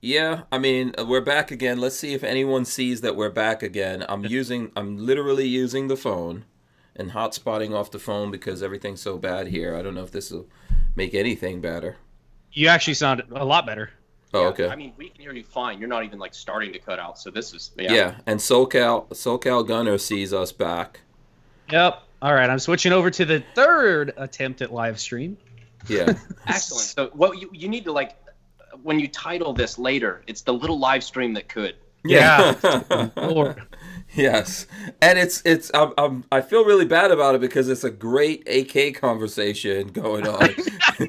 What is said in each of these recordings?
Yeah, I mean, we're back again. Let's see if anyone sees that we're back again. I'm literally using the phone and hotspotting off the phone because everything's so bad here. I don't know if this will make anything better. You actually sound a lot better. Oh, Yeah, okay. I mean, we can hear you fine. You're not even like starting to cut out. So this is Yeah, and SoCal Gunner sees us back. Yep. All right, I'm switching over to the third attempt at live stream. Yeah. Excellent. So what you need to like when you title this later, it's the little live stream that could. Yeah. Lord. Yes, and I feel really bad about it because it's a great AK conversation going on.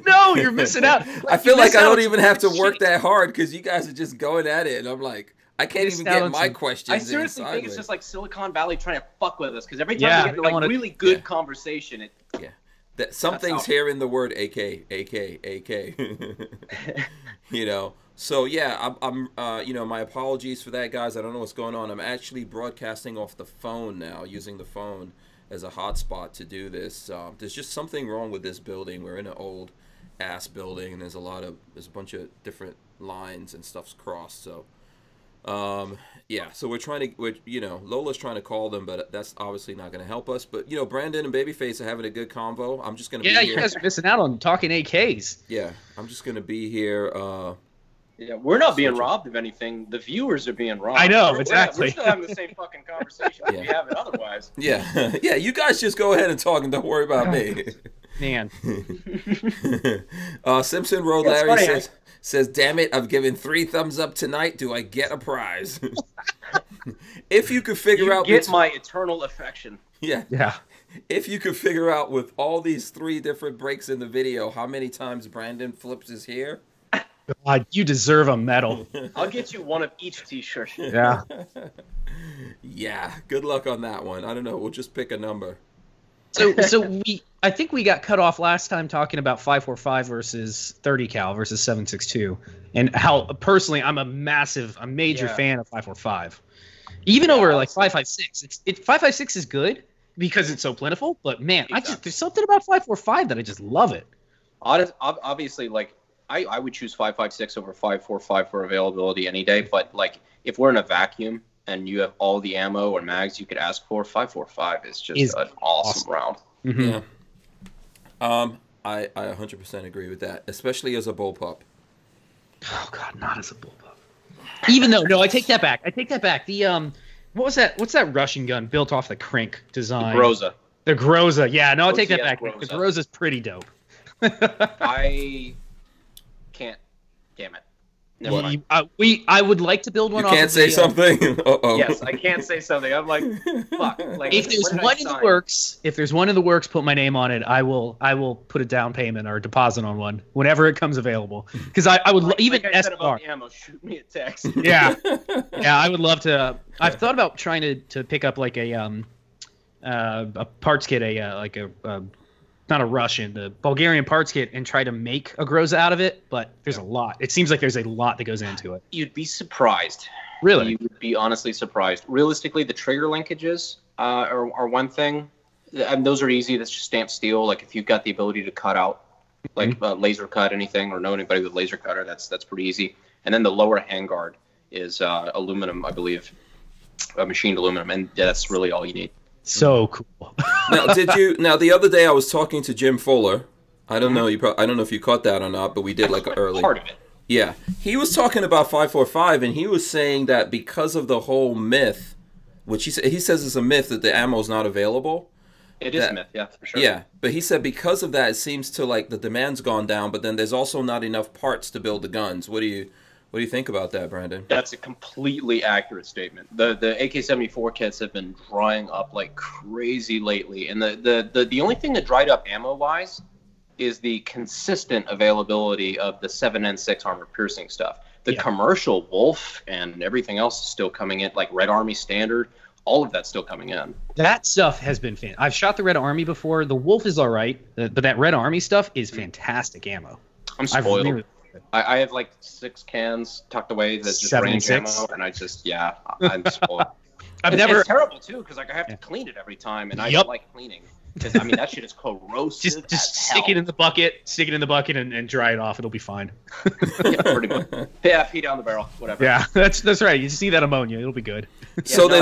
No, you're missing out. I feel like I don't even have to work that hard because you guys are just going at it, and I'm like, I can't even get my questions. I seriously think it's just like Silicon Valley trying to fuck with us because every time Yeah, we get we like don't wanna- really good conversation, something's here in the word AK. You know. So yeah, I'm my apologies for that, guys. I don't know what's going on. I'm actually broadcasting off the phone now, using the phone as a hotspot to do this. There's just something wrong with this building. We're in an old ass building, and there's a bunch of different lines and stuff's crossed. So, yeah. So Lola's trying to call them, but that's obviously not going to help us. But Brandon and Babyface are having a good convo. I'm just going to be here. You guys are missing out on talking AKs. Yeah, I'm just going to be here. Yeah, we're not being robbed of anything. The viewers are being robbed. I know, We're exactly. still having the same fucking conversation we have it otherwise. Yeah, yeah. You guys just go ahead and talk, and don't worry about me. Man. Simpson Road Larry says, "Damn it! I've given 3 thumbs up tonight. Do I get a prize?" If you could figure out, get my eternal affection. Yeah. If you could figure out with all these 3 different breaks in the video, how many times Brandon flips his hair. God, you deserve a medal. I'll get you one of each T-shirt. Yeah. Yeah, good luck on that one. I don't know. We'll just pick a number. So I think we got cut off last time talking about 545 versus 30 cal versus 7.62, and how personally I'm a major fan of 545, even over like 5.56. 5.56 is good because it's so plentiful, but man, there's something about 5.45 that I just love it. Obviously, like. I would choose 5.56 over 5.45 for availability any day, but like if we're in a vacuum and you have all the ammo or mags you could ask for, 5.45 is just an awesome round. Mm-hmm. Yeah. I 100% agree with that, especially as a bullpup. Oh God, not as a bullpup. Even though, no, I take that back. The what's that Russian gun built off the Crank design? The Groza. Yeah, no, I'll take that back. The Groza's pretty dope. I can't. Damn it. Never mind. I would like to build one. You can't say something. Uh-oh. Yes, I can't say something. I'm like, fuck. Like, if there's one in the works, put my name on it. I will put a down payment or a deposit on one whenever it comes available. Because I would even like I said about the ammo, shoot me a text. Yeah, I would love to. I've thought about trying to pick up like a parts kit, not a Russian, the Bulgarian parts kit, and try to make a Groza out of it, but there's a lot. It seems like there's a lot that goes into it. You'd be surprised. Really? You would be honestly surprised. Realistically, the trigger linkages are one thing. And those are easy. That's just stamped steel. Like if you've got the ability to cut out, like laser cut anything or know anybody with a laser cutter, that's pretty easy. And then the lower handguard is aluminum, I believe, machined aluminum, and that's really all you need. So cool. Now, the other day I was talking to Jim Fuller. I don't know. I don't know if you caught that or not, but we did like early part of it. Yeah, he was talking about 545, and he was saying that because of the whole myth, which he says is a myth that the ammo is not available. It is a myth, yeah, for sure. Yeah, but he said because of that, it seems to like the demand's gone down, but then there's also not enough parts to build the guns. What do you think about that, Brandon? That's a completely accurate statement. The AK-74 kits have been drying up like crazy lately, and the only thing that dried up ammo-wise is the consistent availability of the 7N6 armor piercing stuff. The commercial Wolf and everything else is still coming in, like Red Army Standard. All of that's still coming in. That stuff has been fan. I've shot the Red Army before. The Wolf is all right, but that Red Army stuff is fantastic ammo. I'm spoiled. I have like 6 cans tucked away that's just range ammo, and I'm spoiled. It's terrible too because like I have to clean it every time, and I don't like cleaning. Because, I mean, that shit is corrosive. Just stick it in the bucket, and dry it off. It'll be fine. Yeah, pretty much. Yeah, pee down the barrel, whatever. Yeah, that's right. You see that ammonia, it'll be good. Yeah, so no,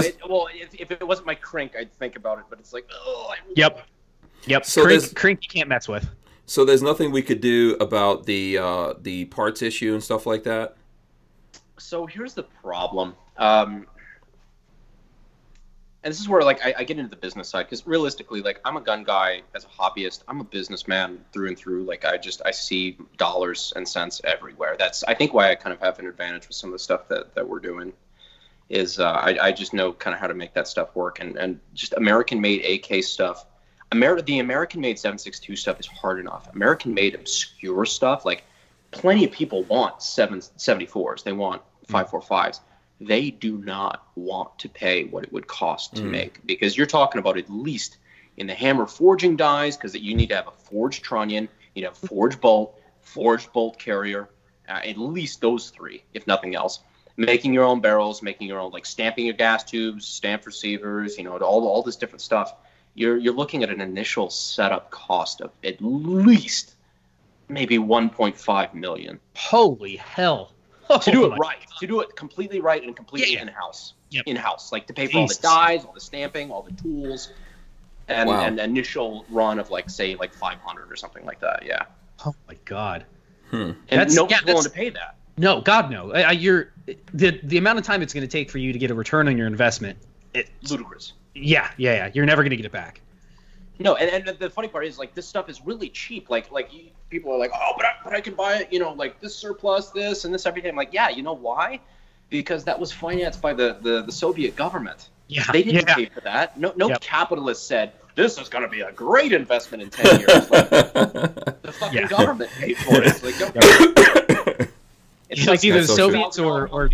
if it wasn't my crink, I'd think about it, but it's like, oh. Yep. So crink you can't mess with. So there's nothing we could do about the parts issue and stuff like that? So here's the problem. And this is where, like, I get into the business side, because realistically, like, I'm a gun guy as a hobbyist. I'm a businessman through and through. Like, I see dollars and cents everywhere. That's, I think, why I kind of have an advantage with some of the stuff that we're doing. Is I just know kind of how to make that stuff work, and just American-made AK stuff. The American-made 7.62 stuff is hard enough. American-made obscure stuff, like, plenty of people want 7.74s. They want 5.45s. They do not want to pay what it would cost to make, because you're talking about, at least in the hammer forging dies, because you need to have a forged trunnion, you have forged bolt carrier, at least those three, if nothing else. Making your own barrels, making your own, like, stamping your gas tubes, stamp receivers, all this different stuff. You're looking at an initial setup cost of at least maybe 1.5 million. Holy hell. To do it right, to do it completely right and completely in-house. Yep. In-house, like, to pay for all the dies, all the stamping, all the tools, and an initial run of, like, say, like 500 or something like that. Yeah. Oh my God. And nobody's willing to pay that. No, God no. The amount of time it's going to take for you to get a return on your investment, it's ludicrous. Yeah. You're never going to get it back. No, and the funny part is, like, this stuff is really cheap. Like people are like, oh, but I can buy it, like, this surplus, this and this everything. I'm like, yeah, you know why? Because that was financed by the Soviet government. Yeah, they didn't pay for that. No capitalist said this is going to be a great investment in 10 years. Like, the fucking government paid for it. Like, it's like either the Soviets or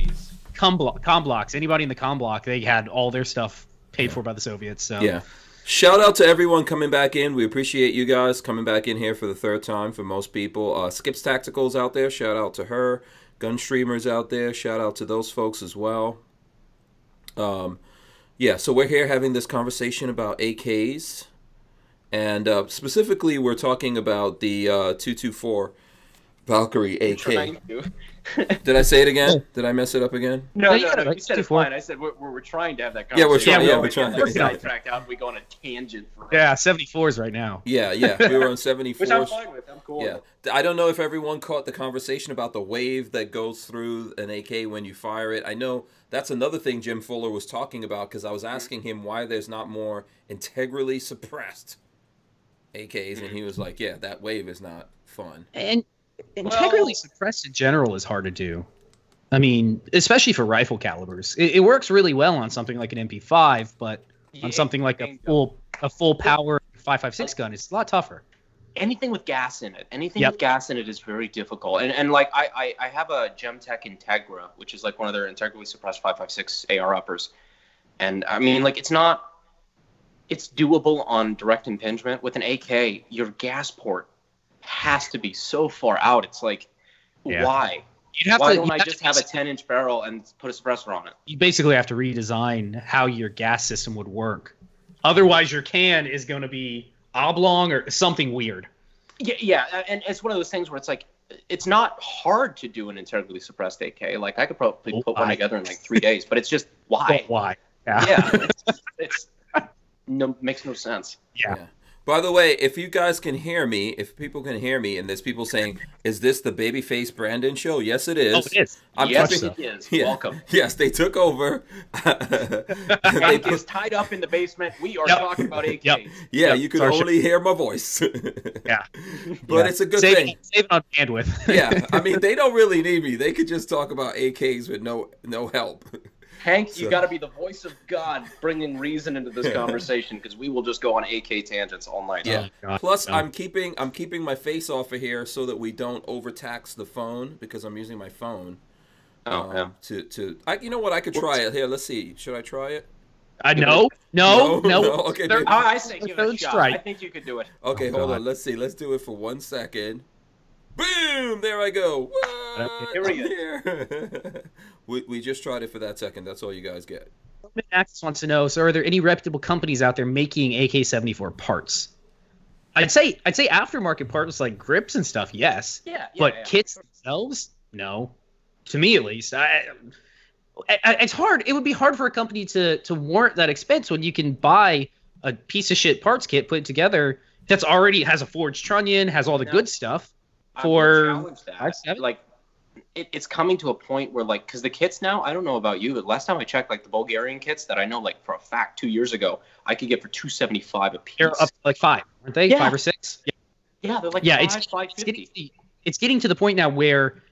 com blocks. Anybody in the com block, they had all their stuff paid for by the Soviets. So yeah. Shout out to everyone coming back in. We appreciate you guys coming back in here for the third time for most people. Skips Tacticals out there. Shout out to her. Gun streamers out there. Shout out to those folks as well. Yeah, so we're here having this conversation about AKs. And specifically, we're talking about the 224 Valkyrie AK. Did I say it again? Did I mess it up again? No, you said it fine. I said we're trying to have that conversation. We're trying. We're sidetracked out. We go on a tangent. Yeah, 74s right now. Yeah. We were on 74s. Which I'm fine with. I'm cool. Yeah. I don't know if everyone caught the conversation about the wave that goes through an AK when you fire it. I know that's another thing Jim Fuller was talking about, because I was asking him why there's not more integrally suppressed AKs, and he was like, yeah, that wave is not fun. And integrally suppressed in general is hard to do. I mean, especially for rifle calibers. It works really well on something like an MP5, but on something like a full power 5.56 gun, it's a lot tougher. Anything with gas in it. With gas in it is very difficult. And like I have a Gemtech Integra, which is like one of their integrally suppressed 5.56 AR uppers. And I mean, like, it's doable on direct impingement. With an AK, your gas port has to be so far out. It's like, why? Why don't I just have a 10-inch barrel and put a suppressor on it? You basically have to redesign how your gas system would work. Otherwise, your can is going to be oblong or something weird. Yeah, and it's one of those things where it's like, it's not hard to do an integrally suppressed AK. Like, I could probably put one together in like 3 days, but it's just, why? Why? Yeah, it's makes no sense. Yeah. By the way, if you guys can hear me, if people can hear me, and there's people saying, "Is this the Babyface Brandon show?" Yes, it is. Oh, it is. Yes, it is. Yeah. Welcome. Yes, they took over. Hank is tied up in the basement. We are talking about AKs. Yeah, you can only hear my voice. Yeah. But it's a good thing. Save it on bandwidth. Yeah, I mean, they don't really need me. They could just talk about AKs with no help. Hank, you got to be the voice of God, bringing reason into this conversation, because we will just go on AK tangents all night. Yeah. Plus, I'm keeping my face off of here so that we don't overtax the phone, because I'm using my phone. You know what? I could try it. Here, let's see. Should I try it? No. Okay. I say give it a shot. I think you could do it. Okay, hold on. Let's see. Let's do it for 1 second. Boom! There I go. What? Here we go. We just tried it for that second. That's all you guys get. Access wants to know, so are there any reputable companies out there making AK-74 parts? I'd say aftermarket parts like grips and stuff, yes. But kits themselves, no. To me, at least, it's hard. It would be hard for a company to warrant that expense when you can buy a piece of shit parts kit, put it together, that's already has a forged trunnion, has all the good stuff. For like, it's coming to a point where, like, because the kits now, I don't know about you, but last time I checked, like the Bulgarian kits that I know, like for a fact, 2 years ago, I could get for $275 a piece. They're up like 5, aren't they? 5 or 6. Yeah, they're like $5.50. It's getting to the point now where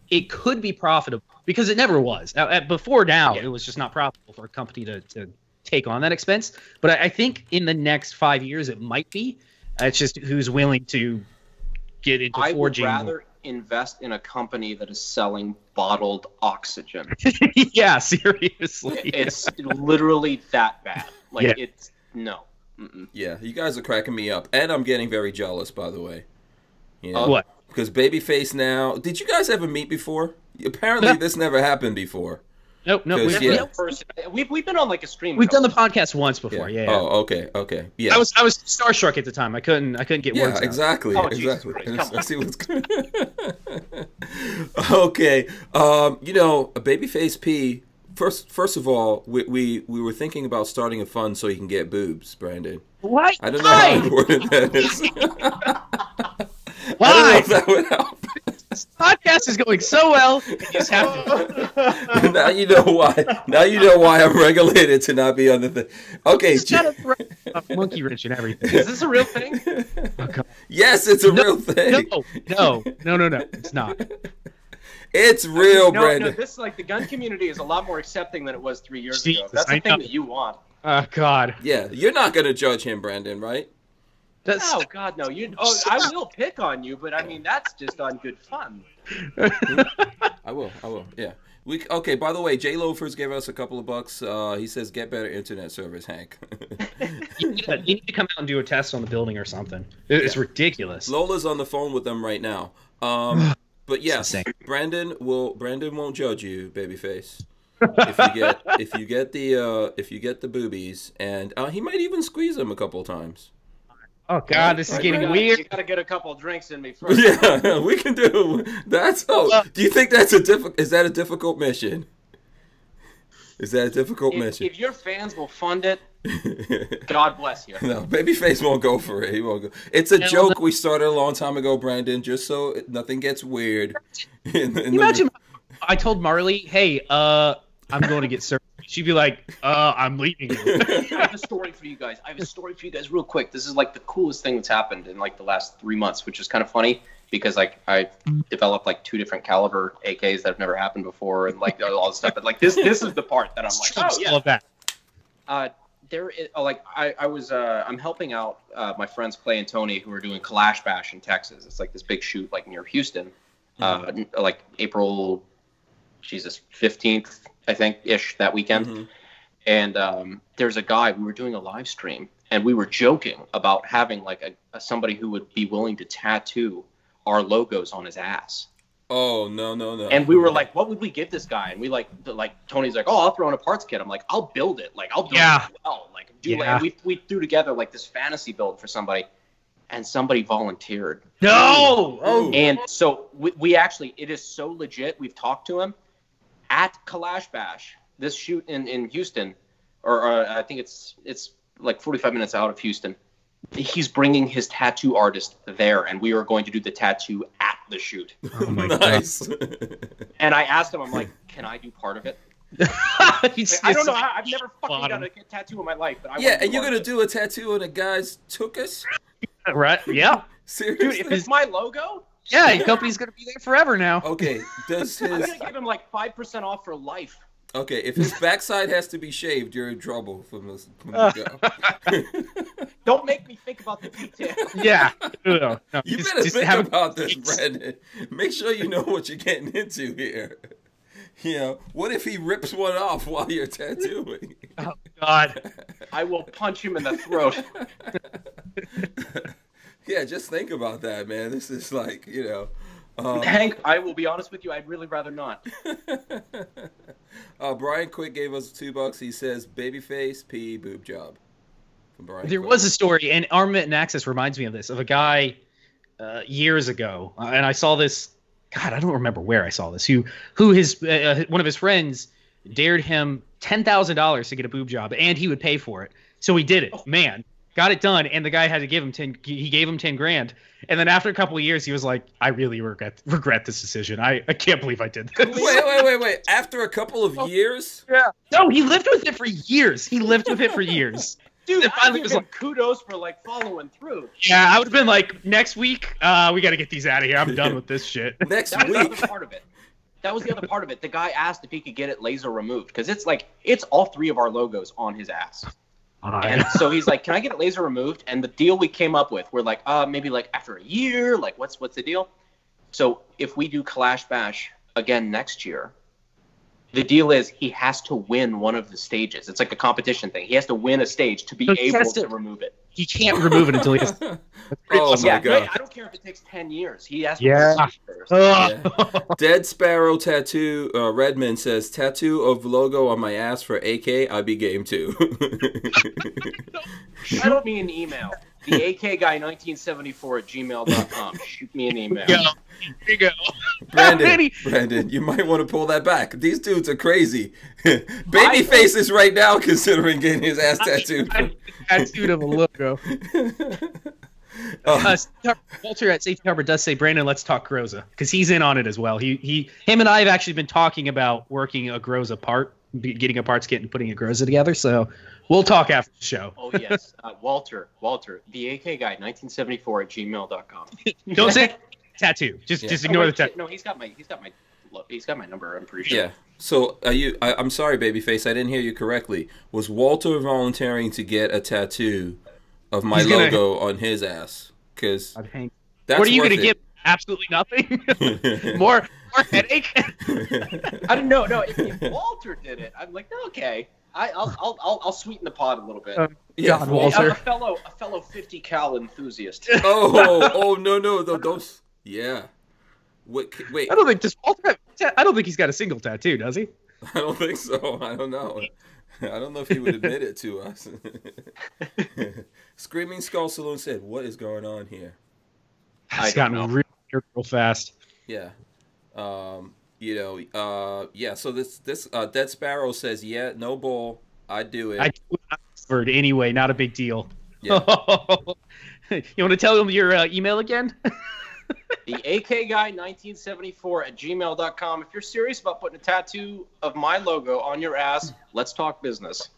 it could be profitable because it never was. Before now, it was just not profitable for a company to take on that expense. But I think in the next 5 years, it might be. It's just who's willing to get into forging. I would rather invest in a company that is selling bottled oxygen. Yeah, seriously. It's literally that bad. Like, it's no. Mm-mm. Yeah, you guys are cracking me up. And I'm getting very jealous, by the way. You know? What? Because Babyface now... Did you guys ever meet before? Apparently, this never happened before. Nope. We've been on like a stream. We've done the podcast once before. Yeah. Oh, okay. Yeah. I was starstruck at the time. I couldn't get words out. Exactly. Oh, exactly. I see what's good. Okay. Babyface P. First of all, we were thinking about starting a fund so you can get boobs, Brandon. What? I don't know how important that is. Why? I don't know if that would help. This podcast is going so well. You just have to... Now you know why. Now you know why I'm regulated to not be on the thing. Okay. Just got a monkey wrench and everything. Is this a real thing? Oh, yes, it's a real thing. No. It's not. It's real, Brandon. No, this the gun community is a lot more accepting than it was 3 years Jesus, ago. That's the thing that you want. Oh God. Yeah, you're not gonna judge him, Brandon, right? Oh God, no! I will pick on you, but I mean that's just on good fun. I will. Yeah. Okay. By the way, Jay Loafers gave us a couple of bucks. He says, "Get better internet service, Hank." You need to come out and do a test on the building or something. It's ridiculous. Lola's on the phone with them right now. But yes, Brandon won't judge you, babyface. if you get the boobies, and he might even squeeze them a couple times. Oh God, this is getting weird. You gotta get a couple of drinks in me first. Yeah, we can do that. Do you think that's is that a difficult mission? Is that a difficult mission? If your fans will fund it, God bless you. No, Babyface won't go for it. He won't go. It's a joke we started a long time ago, Brandon, just so nothing gets weird. Imagine I told Marley, hey, I'm going to get surgery. She'd be like, I'm leaving you. I have a story for you guys. Real quick. This is like the coolest thing that's happened in like the last 3 months, which is kind of funny because like I developed like 2 different caliber AKs that have never happened before and like all this stuff. But like this is the part that I'm like, oh yeah. Love that. There is I'm helping out my friends Clay and Tony who are doing Kalash Bash in Texas. It's like this big shoot like near Houston, like April, 15th. I think ish that weekend. Mm-hmm. And there's a guy, we were doing a live stream and we were joking about having like somebody who would be willing to tattoo our logos on his ass. Oh, no. And we were like, what would we give this guy? And we like Tony's like, oh, I'll throw in a parts kit. I'm like, I'll build it. Like, I'll build it well. Like, we threw together like this fantasy build for somebody and somebody volunteered. No! Oh. And so we actually, it is so legit. We've talked to him. At Kalash Bash, this shoot in Houston, or I think it's like 45 minutes out of Houston, he's bringing his tattoo artist there, and we are going to do the tattoo at the shoot. Oh my nice. God. And I asked him, I'm like, can I do part of it? I don't know how. I've never fucking done a tattoo in my life. But and you're going to do a tattoo on a guy's tuchus? Right, yeah. Seriously? Dude, if it's my logo... Yeah, your company's going to be there forever now. Okay, I'm going to give him like 5% off for life. Okay, if his backside has to be shaved, you're in trouble from this go. Don't make me think about the details. Yeah. No, you better think about this, Brandon. Make sure you know what you're getting into here. You know, what if he rips one off while you're tattooing? Oh, God. I will punch him in the throat. Yeah, just think about that, man. This is like, Hank, I will be honest with you, I'd really rather not. Brian Quick gave us $2. He says, Babyface P boob job. From Brian. There was a story, and Armament and Access reminds me of this, of a guy years ago, and I saw this. God, I don't remember where I saw this. Who his one of his friends dared him $10,000 to get a boob job, and he would pay for it. So he did it. Man, got it done, and the guy had to give him 10. He gave him 10 grand, and then after a couple of years, he was like, "I really regret this decision. I can't believe I did this." Wait! After a couple of years? Yeah. No, he lived with it for years. Dude, And finally I was give him like, kudos for like following through. yeah, I would have been like, next week, we got to get these out of here. I'm done with this shit. Next That was the week. other part of it. That was the other part of it. The guy asked if he could get it laser removed because it's all three of our logos on his ass. And so he's like, "Can I get it laser removed?" And the deal we came up with, we're like, maybe like after a year, like what's the deal? So if we do Kalash Bash again next year, the deal is he has to win one of the stages. It's like a competition thing. He has to win a stage to be able to remove it. He can't remove it until he has. Oh my god! I don't care if it takes 10 years. He has to Yeah. win first. Yeah. Dead Sparrow Tattoo Redmond says, "Tattoo of logo on my ass for AK. I be game too." Shoot me an email. The AK guy 1974 at gmail.com. Shoot me an email. Here you go. Brandon, you might want to pull that back. These dudes are crazy. Babyface is right now considering getting his ass tattooed. Tattooed of a logo. Walter at Safety Harbor does say, "Brandon, let's talk Groza," because he's in on it as well. Him and I have actually been talking about working a Groza part, getting a parts kit and putting a Groza together. So we'll talk after the show. Oh yes, Walter, the AK guy 1974 at gmail.com. Don't say tattoo. Just ignore the tattoo. No, he's got my number. I'm pretty sure. Yeah. So I'm sorry, Babyface. I didn't hear you correctly. Was Walter volunteering to get a tattoo of my logo on his ass? Because what are you going to give? Absolutely nothing. more headache. I don't know. No, if Walter did it, I'm like, okay. I'll sweeten the pot a little bit. Yeah, God, Walter. A fellow 50 cal enthusiast. Oh no, those. Yeah. Wait. I don't think Walter. I don't think he's got a single tattoo, does he? I don't think so. I don't know. I don't know if he would admit it to us. Screaming Skull Saloon said, "What is going on here?" It's gotten real fast. Yeah. Yeah. So this Dead Sparrow says, "Yeah, no bull. I do it." I do Oxford anyway. Not a big deal. Yeah. You want to tell them your email again? The AK guy 1974 at gmail.com. If you're serious about putting a tattoo of my logo on your ass, let's talk business.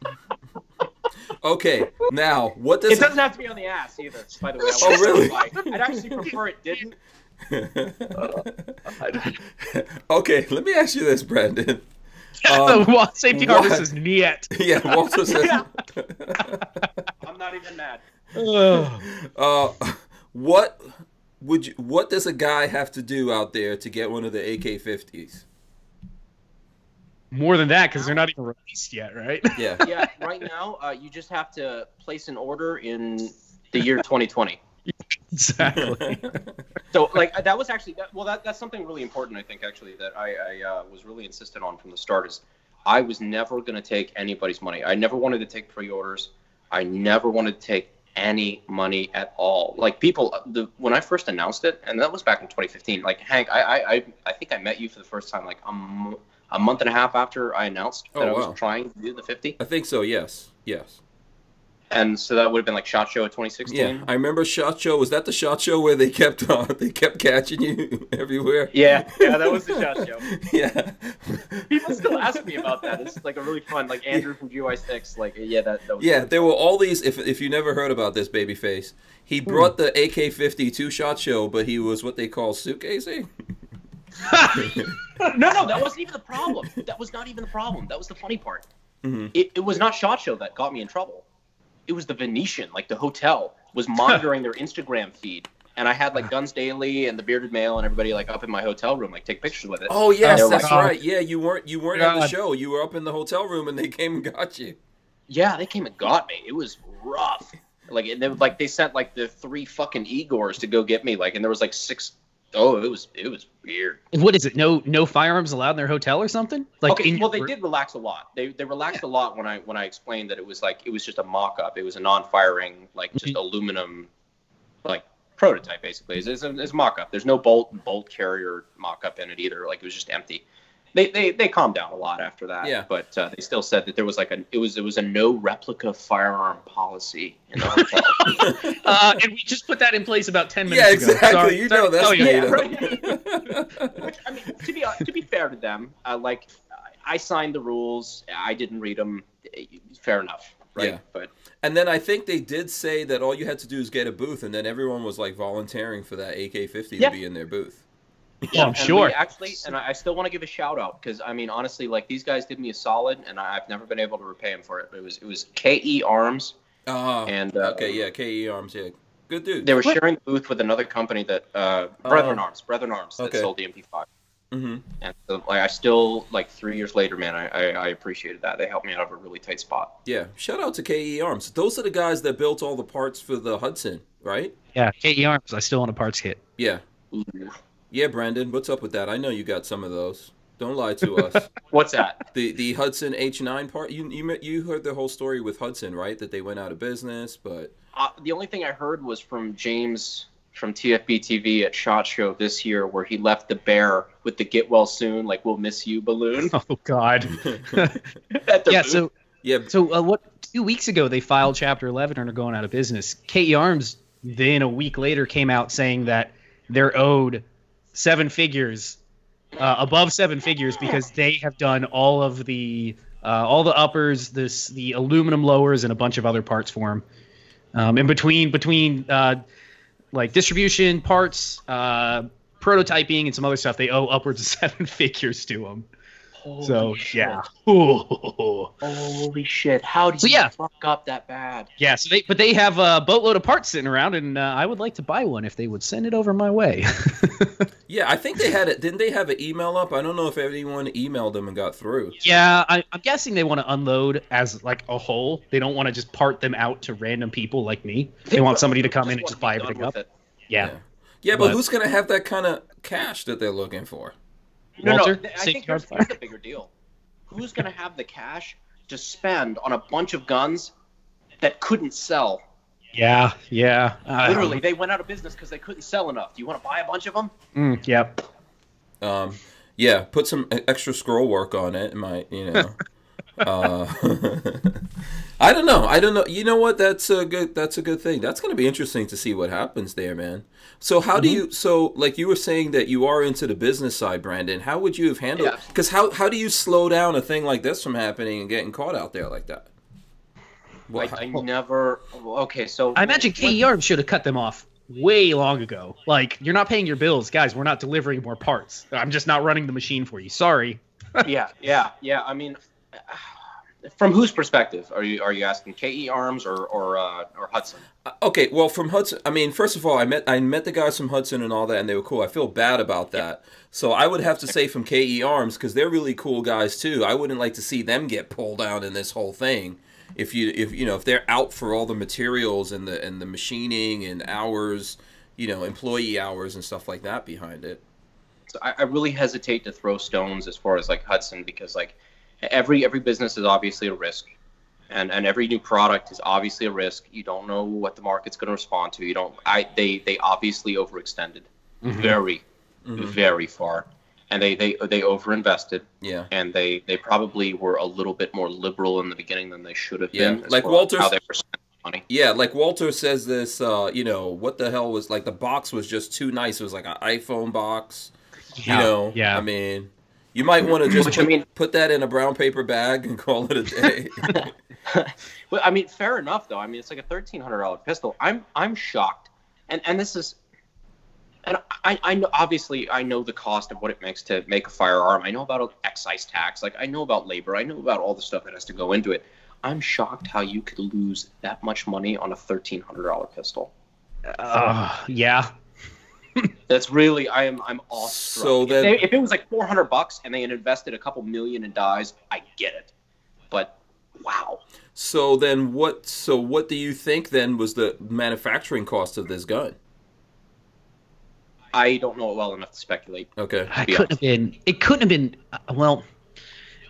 Okay, now what does it doesn't have to be on the ass either, by the way. Oh, really? I'd actually prefer it didn't. Okay, let me ask you this, Brandon. Safety Harbor says niet. Yeah, Walter says. I'm not even mad. What does a guy have to do out there to get one of the AK-50s? More than that, because they're not even released yet, right? Yeah. Yeah. Right now, you just have to place an order in the year 2020. Exactly. So, like, that was actually that's something really important. I think actually that I was really insistent on from the start is I was never going to take anybody's money. I never wanted to take pre-orders. I never wanted to take any money at all. Like people, when I first announced it, and that was back in 2015. Like Hank, I think I met you for the first time like a month and a half after I announced that I was trying to do the 50. I think so. Yes. And so that would have been like SHOT Show of 2016. Yeah, I remember SHOT Show. Was that the SHOT Show where they kept catching you everywhere? Yeah, that was the SHOT Show. Yeah. People still ask me about that. It's like a really fun, like Andrew from GY6. Like, that was. Yeah, there were all these. If you never heard about this, Babyface, he brought the AK-50 to SHOT Show, but he was what they call suitcasing. No, that wasn't even the problem. That was not even the problem. That was the funny part. Mm-hmm. It was not SHOT Show that got me in trouble. It was the Venetian, like the hotel, was monitoring their Instagram feed. And I had like Guns Daily and the Bearded Male and everybody like up in my hotel room, like take pictures with it. Oh yes, that's like, right. Yeah, you weren't at the show. You were up in the hotel room, and they came and got you. Yeah, they came and got me. It was rough. Like, and they sent like the 3 fucking Igors to go get me. Like, and there was like 6 Oh, it was weird. What is it? No firearms allowed in their hotel or something? Like, okay, well, they did relax a lot. They relaxed a lot when I explained that it was just a mock-up. It was a non-firing, like, just aluminum, like, prototype, basically. It's a mock-up. There's no bolt carrier mock-up in it either. Like, it was just empty. They calmed down a lot after that. Yeah. But they still said that there was it was a no replica firearm policy in the hotel. And we just put that in place about 10 minutes ago. Yeah, exactly. Sorry. You know that's made up. Right. Which, I mean, to be fair to them, I signed the rules. I didn't read them. Fair enough. Right. Yeah. And then I think they did say that all you had to do is get a booth, and then everyone was like volunteering for that AK-50 to be in their booth. Yeah, I'm sure. And I still want to give a shout out because I mean, honestly, like these guys did me a solid, and I've never been able to repay them for it. It was KE Arms. And KE Arms, yeah, good dude. They were sharing the booth with another company that Brethren Arms that sold the MP5. Mm-hmm. And so, I still 3 years later, man, I appreciated that. They helped me out of a really tight spot. Yeah, shout out to KE Arms. Those are the guys that built all the parts for the Hudson, right? Yeah, KE Arms. I still own a parts kit. Yeah. Ooh. Yeah, Brandon, what's up with that? I know you got some of those. Don't lie to us. What's that? The Hudson H9 part. You heard the whole story with Hudson, right? That they went out of business, but the only thing I heard was from James from TFB TV at SHOT Show this year, where he left the bear with the "Get well soon, like we'll miss you" balloon. Oh God. So 2 weeks ago they filed Chapter 11 and are going out of business. KE Arms then a week later came out saying that they're owed above seven figures because they have done all the uppers, the aluminum lowers, and a bunch of other parts for them. In between distribution, parts, prototyping, and some other stuff, they owe upwards of 7 figures to them. Holy shit. Yeah. Holy shit! How did you fuck up that bad? Yeah. So they have a boatload of parts sitting around, and I would like to buy one if they would send it over my way. Yeah, I think they had it. Didn't they have an email up? I don't know if anyone emailed them and got through. Yeah, I'm guessing they want to unload as like a whole. They don't want to just part them out to random people like me. They want somebody to come in and just buy everything up. Yeah, but who's gonna have that kind of cash that they're looking for? Walter, I think here's the bigger deal. Who's going to have the cash to spend on a bunch of guns that couldn't sell? Yeah. Literally, they went out of business because they couldn't sell enough. Do you want to buy a bunch of them? Yep. Yeah, put some extra scroll work on it. I don't know. You know what? That's a good thing. That's going to be interesting to see what happens there, man. So how do you? So like you were saying that you are into the business side, Brandon. How would you have handled? Because how do you slow down a thing like this from happening and getting caught out there like that? I never. Okay, so I imagine KE Arms should have cut them off way long ago. Like, you're not paying your bills, guys. We're not delivering more parts. I'm just not running the machine for you. Sorry. Yeah. I mean, from whose perspective are you asking? KE Arms or Hudson? Okay, well, from Hudson, I mean, first of all, I met the guys from Hudson and all that, and they were cool. I feel bad about that. So I would have to say from KE Arms, because they're really cool guys too. I wouldn't like to see them get pulled down in this whole thing. If they're out for all the materials and the machining and hours, employee hours and stuff like that behind it. So I really hesitate to throw stones as far as like Hudson, because like every business is obviously a risk, and every new product is obviously a risk. You don't know what the market's going to respond to. They obviously overextended very far, and they overinvested. Yeah, and they probably were a little bit more liberal in the beginning than they should have been. Like Walter, how they were spending money. Yeah, like Walter says this. What the hell was like the box was just too nice. It was like an iPhone box. Yeah. I mean, you might want to just put that in a brown paper bag and call it a day. Well, I mean, fair enough though. I mean, it's like a $1,300 pistol. I'm shocked, and this is, and I know, obviously I know the cost of what it makes to make a firearm. I know about excise tax. Like I know about labor. I know about all the stuff that has to go into it. I'm shocked how you could lose that much money on a $1,300 pistol. Yeah. That's really I'm awestruck. So then, if it was like $400 and they had invested a couple million in dies, I get it. But wow. So then what do you think then was the manufacturing cost of this gun? I don't know it well enough to speculate. Okay. It couldn't have been. Well,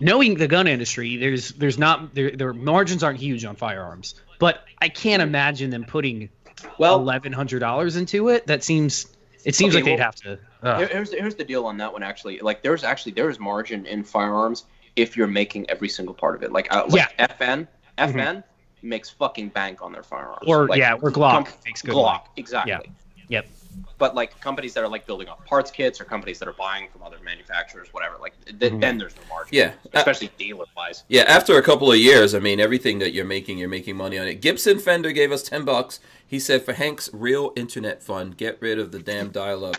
knowing the gun industry, there's not their margins aren't huge on firearms, but I can't imagine them putting $1,100 into it. It seems like they'd have to. Here's the deal on that one. Actually, like there's margin in firearms if you're making every single part of it. FN makes fucking bank on their firearms. Or Glock makes good Glock, exactly. Yeah. Yep. But like companies that are like building up parts kits or companies that are buying from other manufacturers, whatever, like then there's no margin. Yeah. Especially dealer wise. Yeah, after a couple of years, I mean, everything that you're making money on it. Gibson Fender gave us $10. He said, for Hank's real internet fun, get rid of the damn dial-up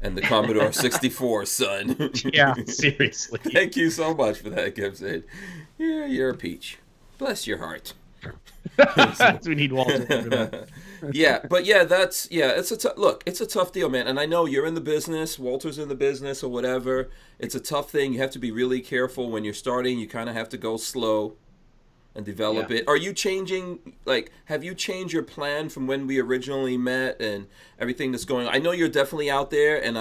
and the Commodore 64, son. Yeah, seriously. Thank you so much for that, Gibson. Yeah, you're a peach. Bless your heart. We need Walter for that. It's a tough deal, man. And I know you're in the business, Walter's in the business or whatever. It's a tough thing. You have to be really careful when you're starting. You kind of have to go slow and develop it. Are you changing, have you changed your plan from when we originally met and everything that's going on? I know you're definitely out there, and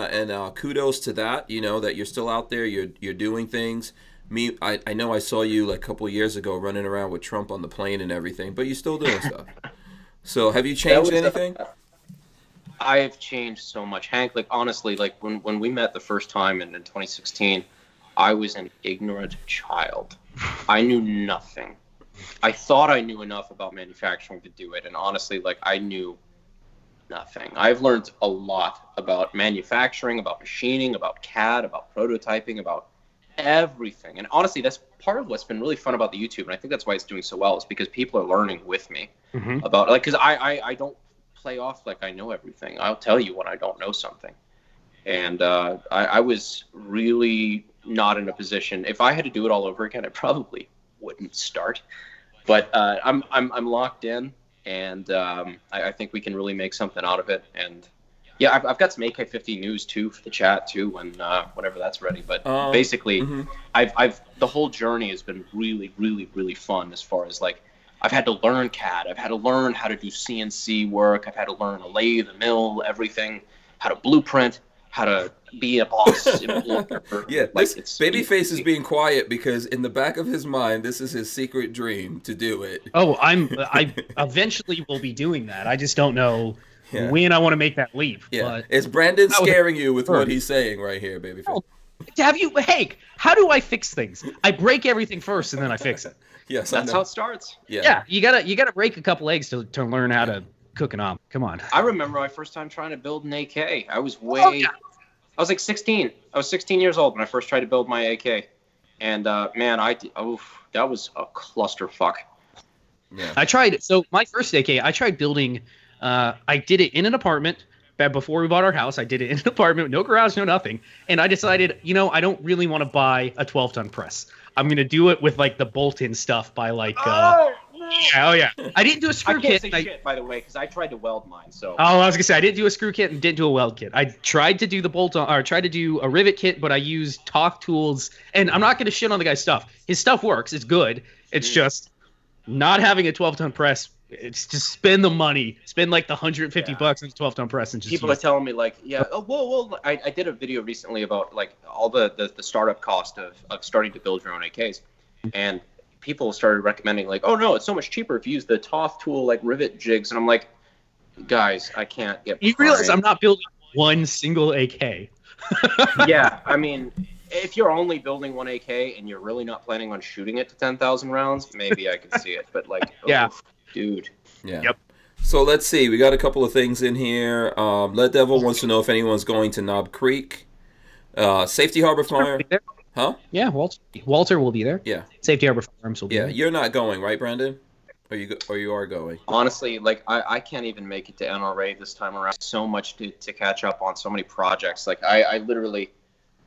kudos to that, that you're still out there, you're doing things. I know I saw you like a couple of years ago running around with Trump on the plane and everything, but you're still doing stuff. So have you changed anything? I have changed so much, Hank. Like honestly, like when we met the first time in 2016, I was an ignorant child. I knew nothing. I thought I knew enough about manufacturing to do it, and honestly, like I knew nothing. I've learned a lot about manufacturing, about machining, about CAD, about prototyping, about everything. And honestly, that's part of what's been really fun about the YouTube, and I think that's why it's doing so well, is because people are learning with me about, like, because I don't play off like I know everything. I'll tell you when I don't know something. And I was really not in a position. If I had to do it all over again, I probably wouldn't start. But I'm locked in, and I think we can really make something out of it. And yeah, I've got some AK-50 news too for the chat too, whenever that's ready. But basically, I've the whole journey has been really, really, really fun. As far as like, I've had to learn CAD, I've had to learn how to do CNC work, I've had to learn a lathe, a mill, everything, how to blueprint, how to be a boss. Yeah, like, Babyface is being quiet because in the back of his mind, this is his secret dream to do it. Oh, I eventually will be doing that. I just don't know. Yeah. When I want to make that leap. Yeah. But is Brandon scaring you with what he's saying right here, Babyface? Oh, Hank, how do I fix things? I break everything first and then I fix it. Yes, that's how it starts. Yeah, you gotta break a couple eggs to learn how to cook an omelet. Come on. I remember my first time trying to build an AK. I was like 16. I was 16 years old when I first tried to build my AK. And man, that was a clusterfuck. Yeah. So my first AK, I tried building. I did it in an apartment before we bought our house. I did it in an apartment, no garage, no nothing. And I decided, I don't really want to buy a 12-ton press. I'm going to do it with like the bolt-in stuff by like, I didn't do a screw kit. I can't say shit, by the way, because I tried to weld mine. So. Oh, I was going to say, I didn't do a screw kit and didn't do a weld kit. I tried to do the tried to do a rivet kit, but I used Talk tools. And I'm not going to shit on the guy's stuff. His stuff works. It's good. It's just not having a 12-ton press. It's just spend the money, spend like the $150 on a 12-ton press, and just people are telling me like, I did a video recently about like all the startup cost of starting to build your own AKs, and people started recommending like, oh no, it's so much cheaper if you use the Toth tool like rivet jigs, and I'm like, guys, I can't get. You realize I'm not building one single AK. Yeah, I mean, if you're only building one AK and you're really not planning on shooting it to 10,000 rounds, maybe I could see it, but like, dude. Yeah. Yep. So let's see. We got a couple of things in here. Lead Devil wants to know if anyone's going to Knob Creek. Safety Harbor Fire. Huh? Yeah, Walter will be there. Yeah. Safety Harbor Firearms will be there. Yeah, you're not going, right, Brandon? Or you are going? Honestly, like I can't even make it to NRA this time around. So much to catch up on, so many projects. Like I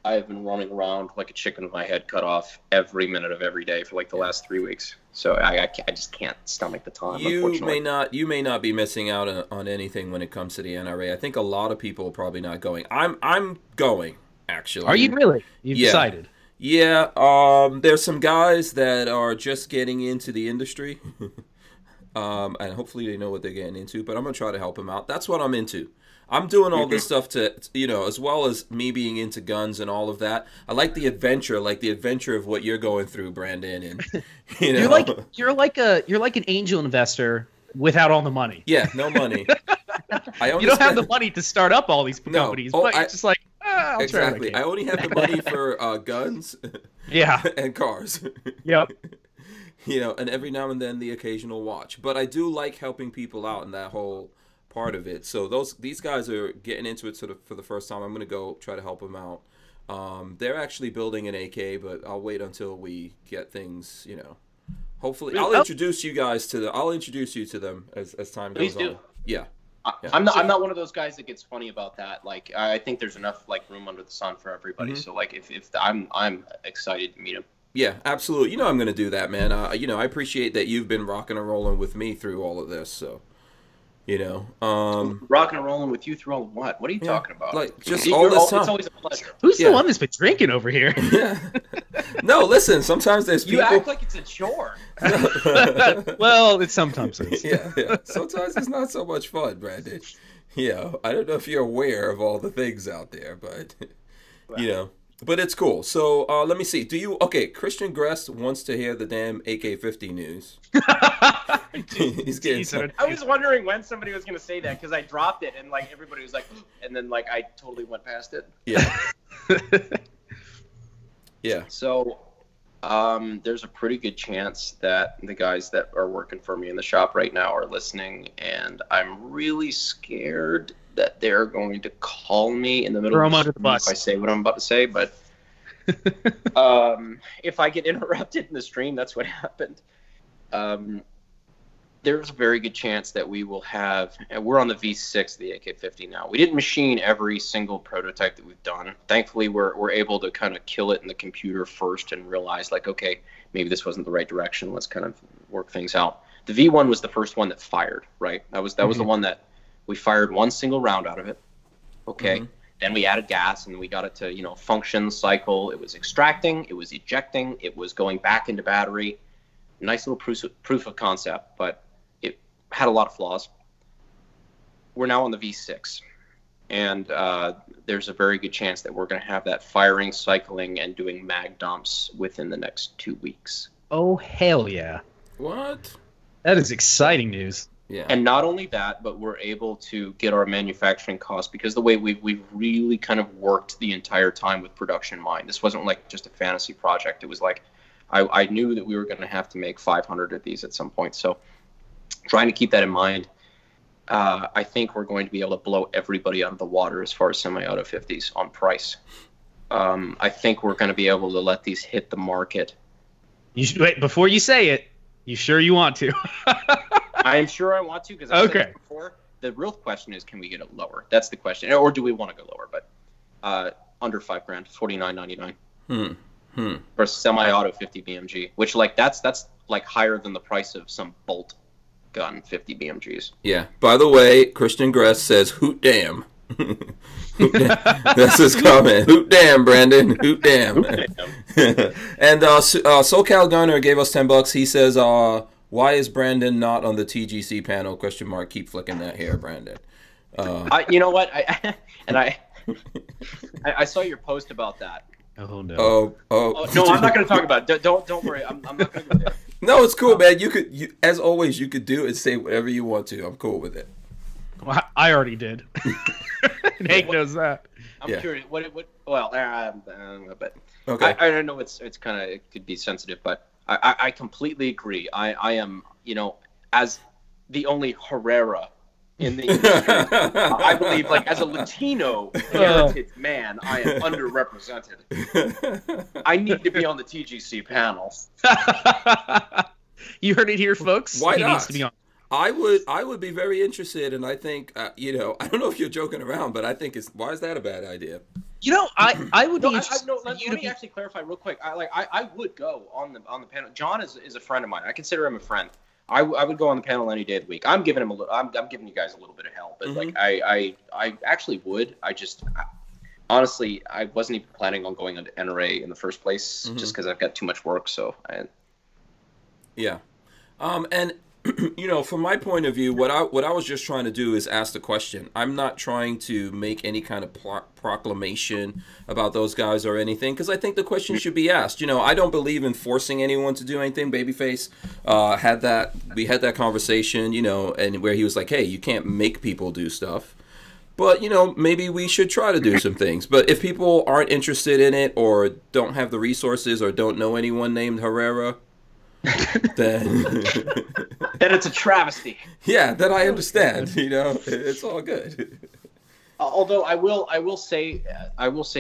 have been running around like a chicken with my head cut off every minute of every day for like the last 3 weeks. So I just can't stomach the time. You may not be missing out on anything when it comes to the NRA. I think a lot of people are probably not going. I'm going, actually. Are you really? You've decided? Yeah. There's some guys that are just getting into the industry, and hopefully they know what they're getting into. But I'm gonna try to help them out. That's what I'm into. I'm doing all this stuff to, as well as me being into guns and all of that. I like the adventure of what you're going through, Brandon. And you're like an angel investor without all the money. Yeah, no money. You don't have the money to start up all these companies, but you're just like, I'll exactly. Try I only have the money for guns, and cars. Yep. And every now and then the occasional watch. But I do like helping people out in that whole part of it. So these guys are getting into it for the first time. I'm going to go try to help them out. They're actually building an AK, but I'll wait until we get things, hopefully. I'll introduce you to them as time goes on. Yeah. I'm not one of those guys that gets funny about that. Like, I think there's enough room under the sun for everybody. So if I'm excited to meet him. Yeah, absolutely. I'm going to do that, man. I appreciate that you've been rocking and rolling with me through all of this. So, rocking and rolling with you through all of what? What are you talking about? Like just all this time. It's always a pleasure. Who's the one that's been drinking over here? Yeah. No, listen. Sometimes there's people. You act like it's a chore. Well, it sometimes is. Yeah. Sometimes it's not so much fun, Brandon. I don't know if you're aware of all the things out there, but But it's cool. So let me see. Christian Gress wants to hear the damn AK-50 news. He's getting. I was wondering when somebody was going to say that because I dropped it and everybody was like, and then I totally went past it. Yeah. Yeah. So there's a pretty good chance that the guys that are working for me in the shop right now are listening, and I'm really scared that they're going to call me in the middle of the bus if I say what I'm about to say, but if I get interrupted in the stream, that's what happened. There's a very good chance that we will have, and we're on the V6 of the AK-50 now. We didn't machine every single prototype that we've done. Thankfully, we're able to kind of kill it in the computer first and realize okay, maybe this wasn't the right direction. Let's kind of work things out. The V1 was the first one that fired, right? That was the one that we fired one single round out of it. Okay. Mm-hmm. Then we added gas and we got it to, function, cycle. It was extracting, it was ejecting, it was going back into battery. Nice little proof of concept, but it had a lot of flaws. We're now on the V6. And there's a very good chance that we're going to have that firing, cycling, and doing mag dumps within the next 2 weeks. Oh, hell yeah. What? That is exciting news. Yeah. And not only that, but we're able to get our manufacturing costs because the way we've really kind of worked the entire time with production in mind. This wasn't just a fantasy project. It was I knew that we were going to have to make 500 of these at some point. So trying to keep that in mind, I think we're going to be able to blow everybody out of the water as far as semi-auto 50s on price. I think we're going to be able to let these hit the market. You should wait before you say it. You sure you want to? I am sure I want to because I said it before. The real question is, can we get it lower? That's the question, or do we want to go lower? But under $5,000, $4,999 for a semi-auto 50 BMG, which that's higher than the price of some bolt gun 50 BMGs. Yeah. By the way, Christian Gress says, "Hoot damn." Hoot damn. That's his comment. Hoot damn, Brandon. Hoot damn. And SoCal Gunner gave us $10. He says, "Why is Brandon not on the TGC panel?" ? Keep flicking that hair, Brandon. You know what? I saw your post about that. Oh no. Oh no, I'm not going to talk about it. Don't worry. I'm not going to go there. No, it's cool, man. You as always, you could do and say whatever you want to. I'm cool with it. Well, I already did. Hank knows that. I'm curious. What? Well, but okay. I don't know. It's kind of, it could be sensitive, but I completely agree. I am, as the only Herrera in the industry, I believe, as a Latino heritage man, I am underrepresented. I need to be on the TGC panel. You heard it here, folks. Why he not? Needs to be on. I would be very interested, and I think I don't know if you're joking around, but I think why is that a bad idea? I would be interested. Let me actually clarify real quick. I would go on the panel. John is a friend of mine. I consider him a friend. I would go on the panel any day of the week. I'm giving him I'm giving you guys a little bit of help, but I actually would. Honestly, I wasn't even planning on going into NRA in the first place, just because I've got too much work. So yeah, and From my point of view, what I was just trying to do is ask the question. I'm not trying to make any kind of proclamation about those guys or anything, because I think the question should be asked. I don't believe in forcing anyone to do anything. Babyface we had that conversation, and where he was like, "Hey, you can't make people do stuff." But, maybe we should try to do some things. But if people aren't interested in it or don't have the resources or don't know anyone named Herrera, then it's a travesty. Yeah, that I understand. It's all good. Although I will say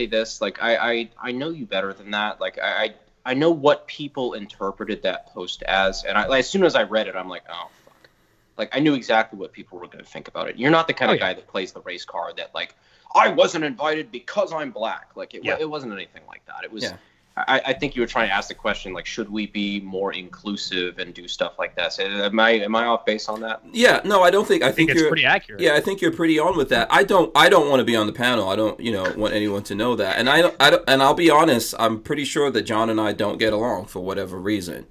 this. Like I know you better than that. Like I know what people interpreted that post as, and as soon as I read it, I'm like, oh fuck. Like I knew exactly what people were going to think about it. You're not the kind of guy that plays the race card that like I wasn't invited because I'm black. Like it wasn't anything like that. It was. Yeah. I think you were trying to ask the question, like, should we be more inclusive and do stuff like that? So am I off base on that? Yeah, no, I don't think. I think it's pretty accurate. Yeah, I think you're pretty on with that. I don't want to be on the panel. I don't, want anyone to know that. And and I'll be honest. I'm pretty sure that John and I don't get along for whatever reason.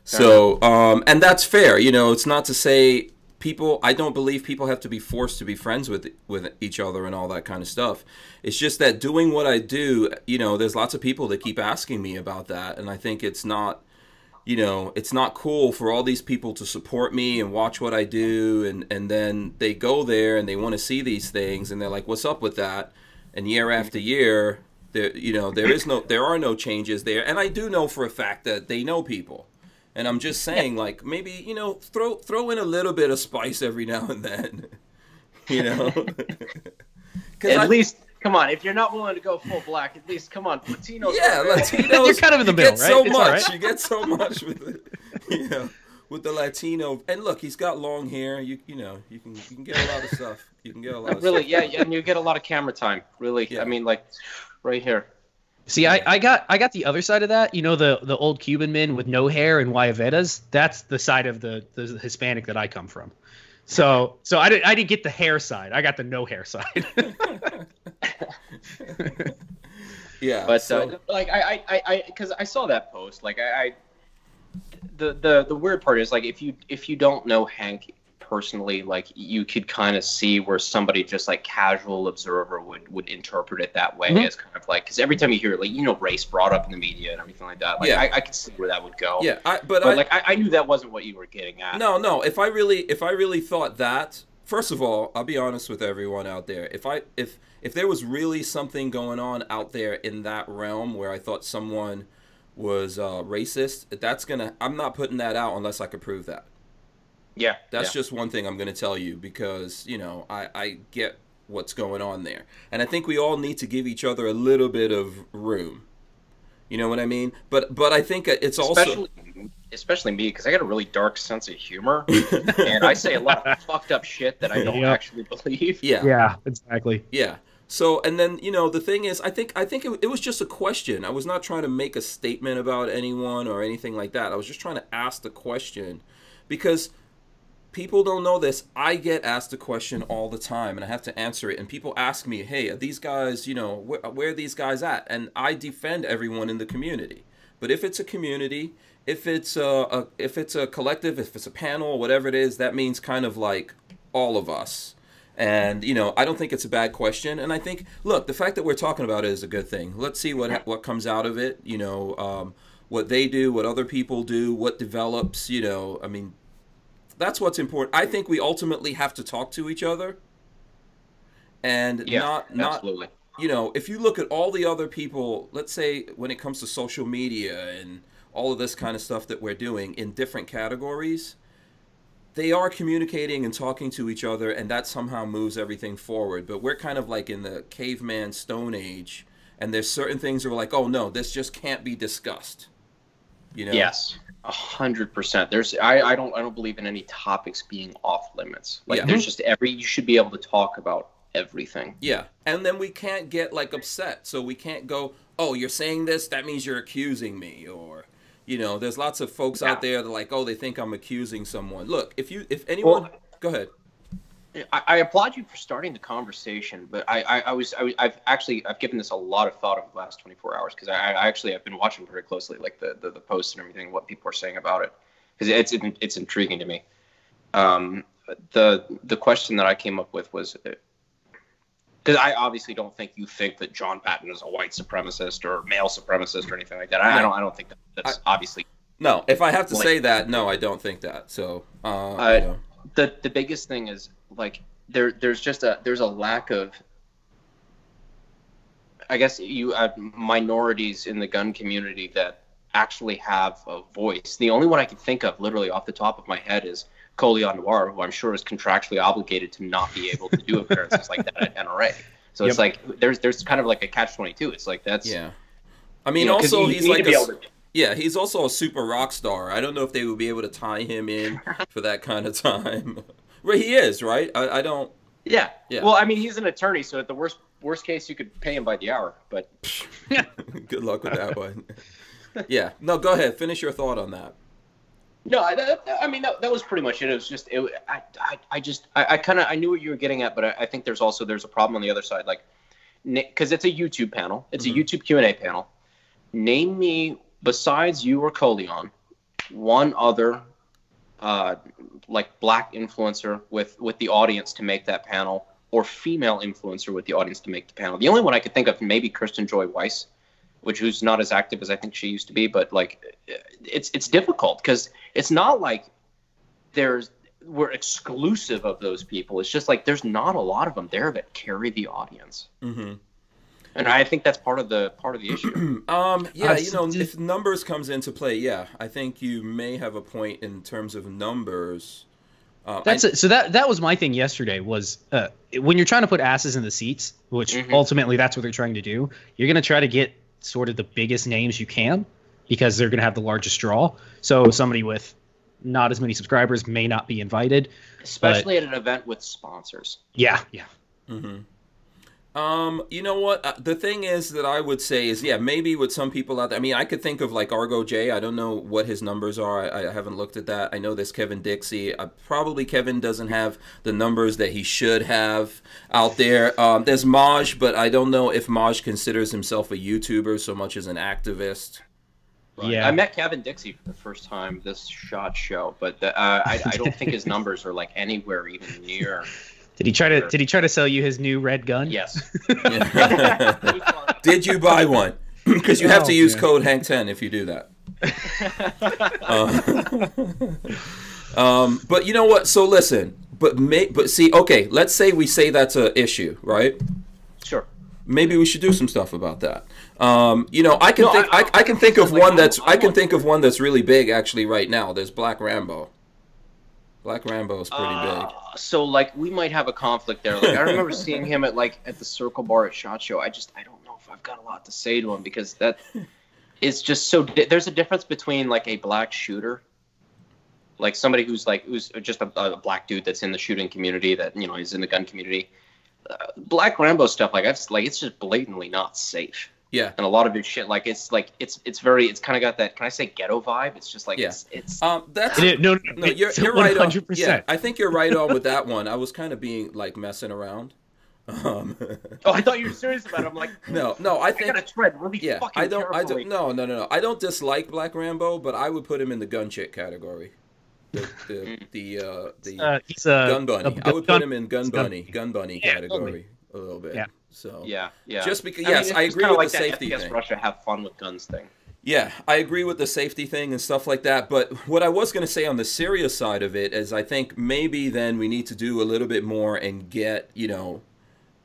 So, and that's fair. It's not to say I don't believe people have to be forced to be friends with each other and all that kind of stuff. It's just that doing what I do, there's lots of people that keep asking me about that, and I think it's not, it's not cool for all these people to support me and watch what I do, and then they go there and they want to see these things, and they're like, "What's up with that?" And year after year, there are no changes there, and I do know for a fact that they know people. And I'm just saying, like, maybe, throw in a little bit of spice every now and then, At least, come on, if you're not willing to go full black, at least, come on, Latinos. Yeah, Latinos. You're kind of in the middle, right? You get so much with it, with the Latino. And look, he's got long hair. You can get a lot of stuff. You can get a lot of really, stuff. Yeah, and you get a lot of camera time. Really, yeah. I mean, like, right here. See, I got the other side of that. The old Cuban men with no hair and guayaveras. That's the side of the Hispanic that I come from. So I didn't get the hair side. I got the no hair side. Yeah, but like I because I saw that post. Like the weird part is like if you don't know Hank personally, like you could kind of see where somebody just like casual observer would interpret it that way, as kind of like, because every time you hear it, like race brought up in the media and everything like that, like I could see where that would go. Yeah, but I knew that wasn't what you were getting at. No, if I really thought that, first of all, I'll be honest with everyone out there. If there was really something going on out there in that realm where I thought someone was racist, I'm not putting that out unless I could prove that. Yeah, that's just one thing I'm going to tell you, because I get what's going on there, and I think we all need to give each other a little bit of room. You know what I mean? But I think it's especially me, because I got a really dark sense of humor, and I say a lot of fucked up shit that I don't actually believe. Yeah, exactly. Yeah. So, and then the thing is, I think it was just a question. I was not trying to make a statement about anyone or anything like that. I was just trying to ask the question, because people don't know this. I get asked a question all the time, and I have to answer it. And people ask me, "Hey, are these guys, where are these guys at?" And I defend everyone in the community. But if it's a community, if it's a collective, if it's a panel, whatever it is, that means kind of like all of us. And I don't think it's a bad question. And I think, look, the fact that we're talking about it is a good thing. Let's see what comes out of it. What they do, what other people do, what develops. I mean, that's what's important. I think we ultimately have to talk to each other, and not absolutely. If you look at all the other people, let's say when it comes to social media and all of this kind of stuff that we're doing in different categories, they are communicating and talking to each other, and that somehow moves everything forward. But we're kind of like in the caveman stone age, and there's certain things that we're like, oh no, this just can't be discussed. Yes. 100%. I don't believe in any topics being off limits. Like there's just you should be able to talk about everything. Yeah. And then we can't get like upset. So we can't go, "Oh, you're saying this, that means you're accusing me," or there's lots of folks out there that are like, "Oh, they think I'm accusing someone." Look, if anyone go ahead. I applaud you for starting the conversation, but I've given this a lot of thought over the last 24 hours, because I've been watching very closely, like the posts and everything, what people are saying about it, because it's intriguing to me. The question that I came up with was, because I obviously don't think you think that John Patton is a white supremacist or male supremacist or anything like that. I don't think that's obviously. No, if I have to say that, no, I don't think that. So, the biggest thing is like there's a lack of, I guess, you have minorities in the gun community that actually have a voice. The only one I can think of, literally off the top of my head, is Colion Noir, who I'm sure is contractually obligated to not be able to do appearances like that at NRA. So it's like there's kind of like a catch-22. It's like that's I mean, also he's like he's also a super rock star. I don't know if they would be able to tie him in for that kind of time. Where he is, right? I don't. Yeah. Well, I mean, he's an attorney, so at the worst case, you could pay him by the hour. But good luck with that one. Yeah. No, go ahead. Finish your thought on that. No, I mean that was pretty much it. It was just I knew what you were getting at, but I think there's a problem on the other side, like, because it's a YouTube panel, it's a YouTube Q&A panel. Name me, besides you or Colion, one other like black influencer with the audience to make that panel, or female influencer with the audience to make the panel. The only one I could think of, maybe Kristen Joy Weiss, who's not as active as I think she used to be, but like it's difficult because it's not like we're exclusive of those people. It's just like there's not a lot of them there that carry the audience. Mm-hmm. And I think that's part of the issue. If numbers comes into play, I think you may have a point in terms of numbers. So that was my thing yesterday was when you're trying to put asses in the seats, which ultimately that's what they're trying to do. You're going to try to get sort of the biggest names you can because they're going to have the largest draw. So somebody with not as many subscribers may not be invited, especially at an event with sponsors. Yeah. Mm-hmm. You know what? The thing is that I would say is, maybe with some people out there. I mean, I could think of like Argo J. I don't know what his numbers are. I haven't looked at that. I know there's Kevin Dixie. Probably Kevin doesn't have the numbers that he should have out there. There's Maj, but I don't know if Maj considers himself a YouTuber so much as an activist. Right. Yeah, I met Kevin Dixie for the first time this SHOT Show, but I don't think his numbers are like anywhere even near. Did he try to sell you his new red gun? Yes. Did you buy one? Because you have to use code Hank10 if you do that. But you know what? So listen. But see. Okay. Let's say we say that's an issue, right? Sure. Maybe we should do some stuff about that. I can think of one that's really big actually right now. There's Black Rambo. Black Rambo is pretty big. So like we might have a conflict there. Like I remember seeing him at the Circle Bar at SHOT Show. I don't know if I've got a lot to say to him because that is just so. There's a difference between like a black shooter, like somebody who's just a black dude that's in the shooting community that is in the gun community. Black Rambo stuff it's just blatantly not safe. Yeah, and a lot of his shit, it's kind of got that. Can I say ghetto vibe? It's just like it's. No, you're right. 100%. Yeah, I think you're right on with that one. I was kind of being like messing around. Oh, I thought you were serious about it. I'm like, no. I think I gotta tread really fucking carefully. No. I don't dislike Black Rambo, but I would put him in the gun chick category. The gun bunny. I would put him in gun bunny category a little bit. Yeah. So yeah. Just because I agree with the safety FPS thing. Russia have fun with guns thing. Yeah, I agree with the safety thing and stuff like that. But what I was going to say on the serious side of it is I think maybe then we need to do a little bit more and get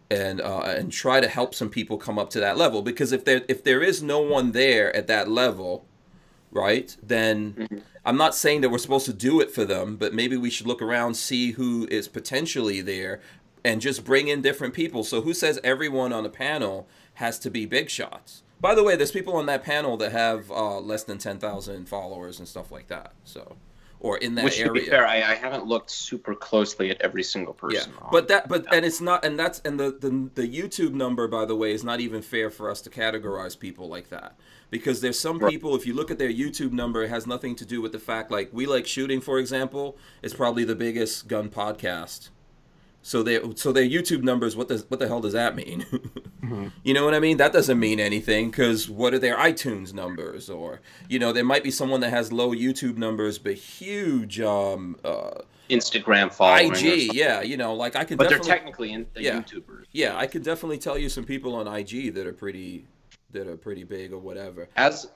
and try to help some people come up to that level, because if there is no one there at that level, right, then I'm not saying that we're supposed to do it for them, but maybe we should look around, see who is potentially there, and just bring in different people. So who says everyone on the panel has to be big shots? By the way, there's people on that panel that have less than 10,000 followers and stuff like that. So, or in that area. Which, to be fair, I haven't looked super closely at every single person. Yeah, and it's not, and that's, and the YouTube number, by the way, is not even fair for us to categorize people like that. Because there's some people, if you look at their YouTube number, it has nothing to do with the fact, like We Like Shooting, for example, is probably the biggest gun podcast. So their YouTube numbers, what the hell does that mean? You know what I mean? That doesn't mean anything, because what are their iTunes numbers? Or, there might be someone that has low YouTube numbers but huge Instagram following. IG, yeah, you know, like I can. But definitely, they're technically YouTubers. Yeah, I could definitely tell you some people on IG that are pretty big or whatever. As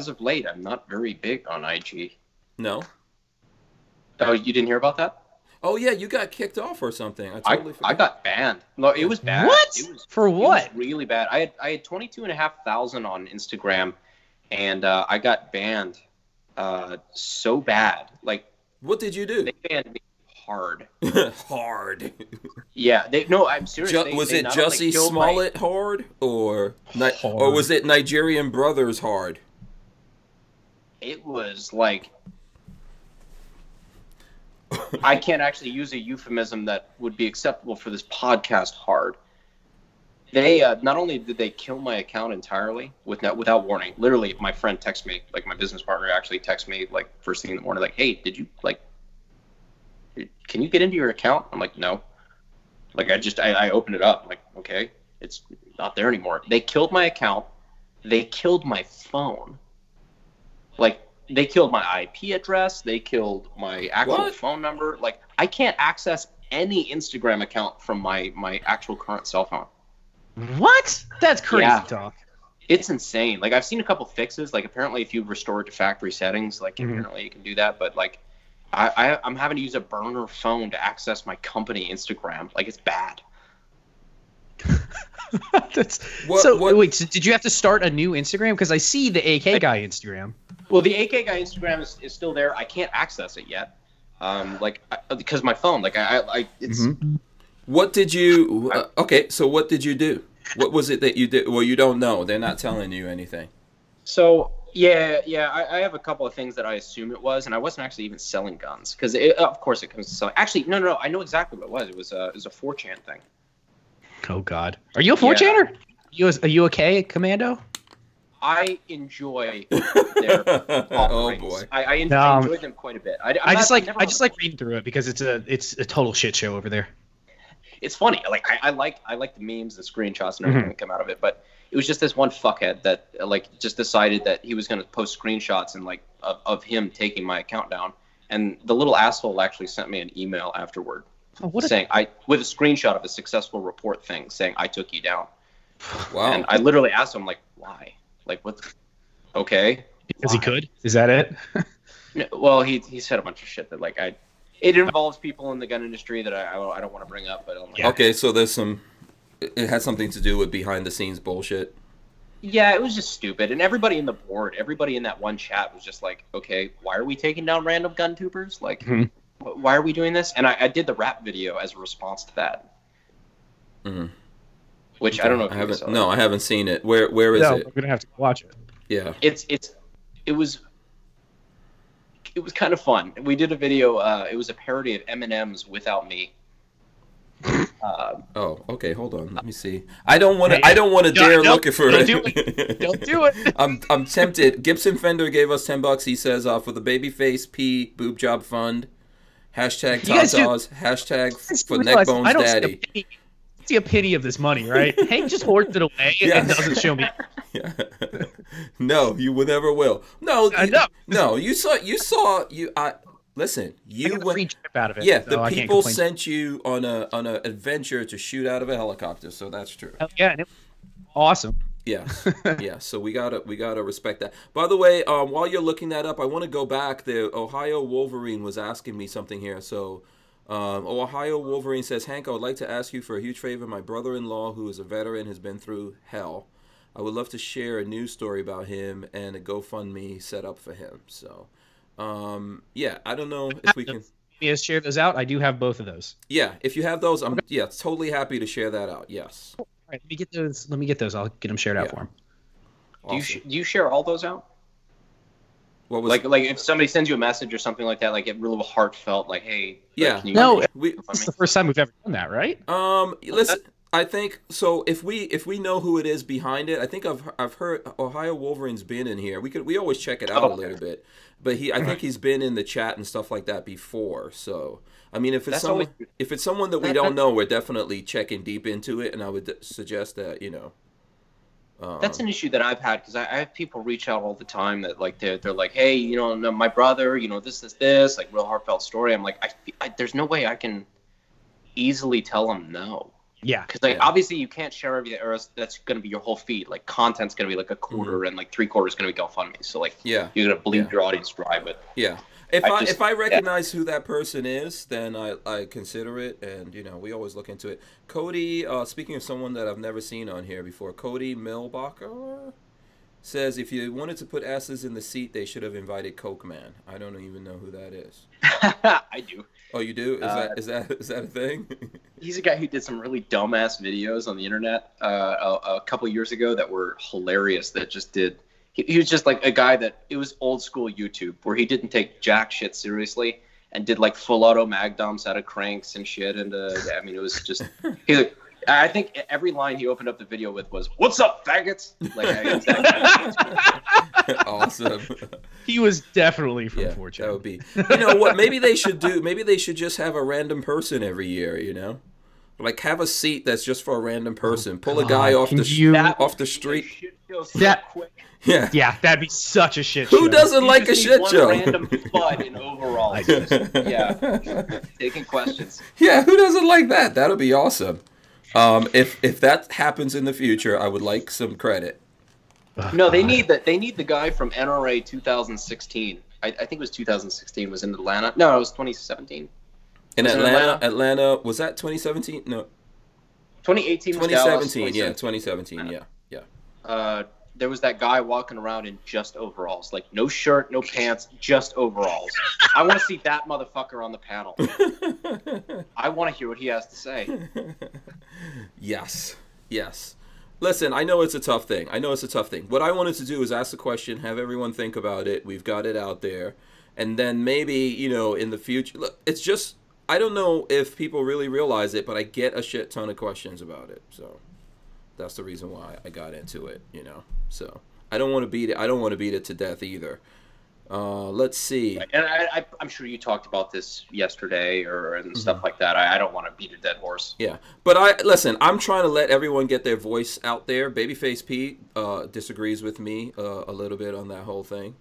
of late, I'm not very big on IG. No. Oh, you didn't hear about that? Oh yeah, you got kicked off or something. I got banned. No, it was bad. What? For what? It was really bad. I had 22,500 on Instagram, and I got banned so bad. Like, what did you do? They banned me hard. Hard. Yeah. I'm serious. Was it Jussie Smollett hard, or was it Nigerian Brothers hard? It was like, I can't actually use a euphemism that would be acceptable for this podcast. Hard. They not only did they kill my account entirely without warning. Literally, my friend texted me, like my business partner actually texted me like first thing in the morning, like, "Hey, did you can you get into your account?" I'm like, "No." Like I opened it up. I'm like, okay, it's not there anymore. They killed my account. They killed my phone. Like, they killed my IP address. They killed my actual phone number. Like, I can't access any Instagram account from my actual current cell phone. What? That's crazy talk. It's insane. Like, I've seen a couple fixes. Like, apparently if you restore it to factory settings, like, apparently you can do that. But, like, I'm having to use a burner phone to access my company Instagram. Like, it's bad. Wait, so did you have to start a new Instagram? Because I see the AK guy Instagram. Well, the AK guy Instagram is still there. I can't access it yet. Because my phone, like, it's... What did you... okay, so what did you do? What was it that you did? Well, you don't know. They're not telling you anything. So, I have a couple of things that I assume it was, and I wasn't actually even selling guns. Because, of course, it comes to selling... Actually, no, I know exactly what it was. It was a 4chan thing. Oh, God. Are you a 4chaner? Are you a K commando? I enjoy their offerings. Oh boy, I enjoy them quite a bit. I just like reading through it because it's a total shit show over there. It's funny. Like I like the memes, the screenshots, and everything that come out of it. But it was just this one fuckhead that like just decided that he was going to post screenshots and like of him taking my account down. And the little asshole actually sent me an email afterward saying with a screenshot of a successful report thing saying I took you down. Wow. And I literally asked him like, why? Like, what? Okay. Because he could? Is that it? No, well, he said a bunch of shit that like it involves people in the gun industry that I don't want to bring up. But okay, so it has something to do with behind the scenes bullshit. Yeah, it was just stupid, and everybody in the board, everybody in that one chat was just like, okay, why are we taking down random gun tubers? Like, why are we doing this? And I did the rap video as a response to that. Mm-hmm. Which I don't know if you saw. No, I haven't seen it. Where is it? We're gonna have to watch it. Yeah. It was kind of fun. We did a video. It was a parody of Eminem's "Without Me." Oh, okay. Hold on. Let me see. I don't want to dare look for it. Don't do it. I'm tempted. Gibson Fender gave us $10. He says for the Babyface P Boob Job Fund. Hashtag Tatas. Hashtag for Neckbones Daddy. See a penny of this money, right? Hank just hoards it away and doesn't show me. Yeah. No, you never will. No, no. You saw. Listen. You went free trip out of it. Yeah, the people sent you on a adventure to shoot out of a helicopter, so that's true. Yeah, and it was awesome. Yeah, yeah. So we gotta respect that. By the way, while you're looking that up, I want to go back. The Ohio Wolverine was asking me something here, so. Ohio Wolverine says, Hank, I would like to ask you for a huge favor. My brother-in-law, who is a veteran, has been through hell. I would love to share a news story about him and a GoFundMe set up for him. So, yeah, I don't know if we can... Yes, share those out. I do have both of those. Yeah, if you have those, I'm totally happy to share that out. Yes. All right, let me get those. I'll get them shared out for him. Awesome. Do you share all those out? What was like if somebody sends you a message or something like that, like it really heartfort, like, hey, yeah, it's the first time we've ever done that, right? Listen, I think so. If we know who it is behind it, I think I've heard Ohio Wolverine's been in here. We always check it out a little bit, but I think he's been in the chat and stuff like that before. So I mean, if it's someone that we don't know, we're definitely checking deep into it, and I would suggest that That's an issue that I've had, because I have people reach out all the time that like they're like, hey, you know, no, my brother, you know, this, like real heartfelt story. I'm like, there's no way I can easily tell them no. Yeah. Because like obviously you can't share everything, or else that's going to be your whole feed. Like content's going to be like a quarter, and like 3/4 is going to be GoFundMe. So like you're going to bleed your audience dry. But if I recognize who that person is, then I consider it, and you know, we always look into it. Cody, speaking of someone that I've never seen on here before, Cody Milbacher says if you wanted to put asses in the seat, they should have invited Coke Man. I don't even know who that is. I do. Oh, you do? Is that a thing? He's a guy who did some really dumbass videos on the internet a couple years ago that were hilarious. That just did. He was just like a guy that, it was old school YouTube where he didn't take jack shit seriously and did like full auto mag dumps out of cranks and shit. And I mean, it was just, I think every line he opened up the video with was, "What's up, faggots?" Like, awesome. He was definitely from 4chan. That would be. You know what? Maybe they should do. Maybe they should just have a random person every year. You know, like have a seat that's just for a random person. Pull a guy off the street. Yeah, that'd be such a shit show. Who doesn't like a shit show? Random bud in overalls. Taking questions. Yeah, who doesn't like that? That'll be awesome. If that happens in the future, I would like some credit. No, they need that. They need the guy from NRA 2016. I think it was 2016. Was in Atlanta. No, it was 2017. In Atlanta, was that 2017? No. 2018. 2017. Yeah, 2017. Yeah. There was that guy walking around in just overalls, like no shirt, no pants, just overalls. I want to see that motherfucker on the panel. I want to hear what he has to say. Yes. Listen, I know it's a tough thing. What I wanted to do is ask the question, have everyone think about it. We've got it out there. And then maybe, you know, in the future, look, it's just, I don't know if people really realize it, but I get a shit ton of questions about it. So that's the reason why I got into it, you know. So I don't want to beat it to death either. Let's see. And I'm sure you talked about this yesterday and stuff like that. I don't want to beat a dead horse. Yeah, but I'm trying to let everyone get their voice out there. Babyface Pete disagrees with me a little bit on that whole thing.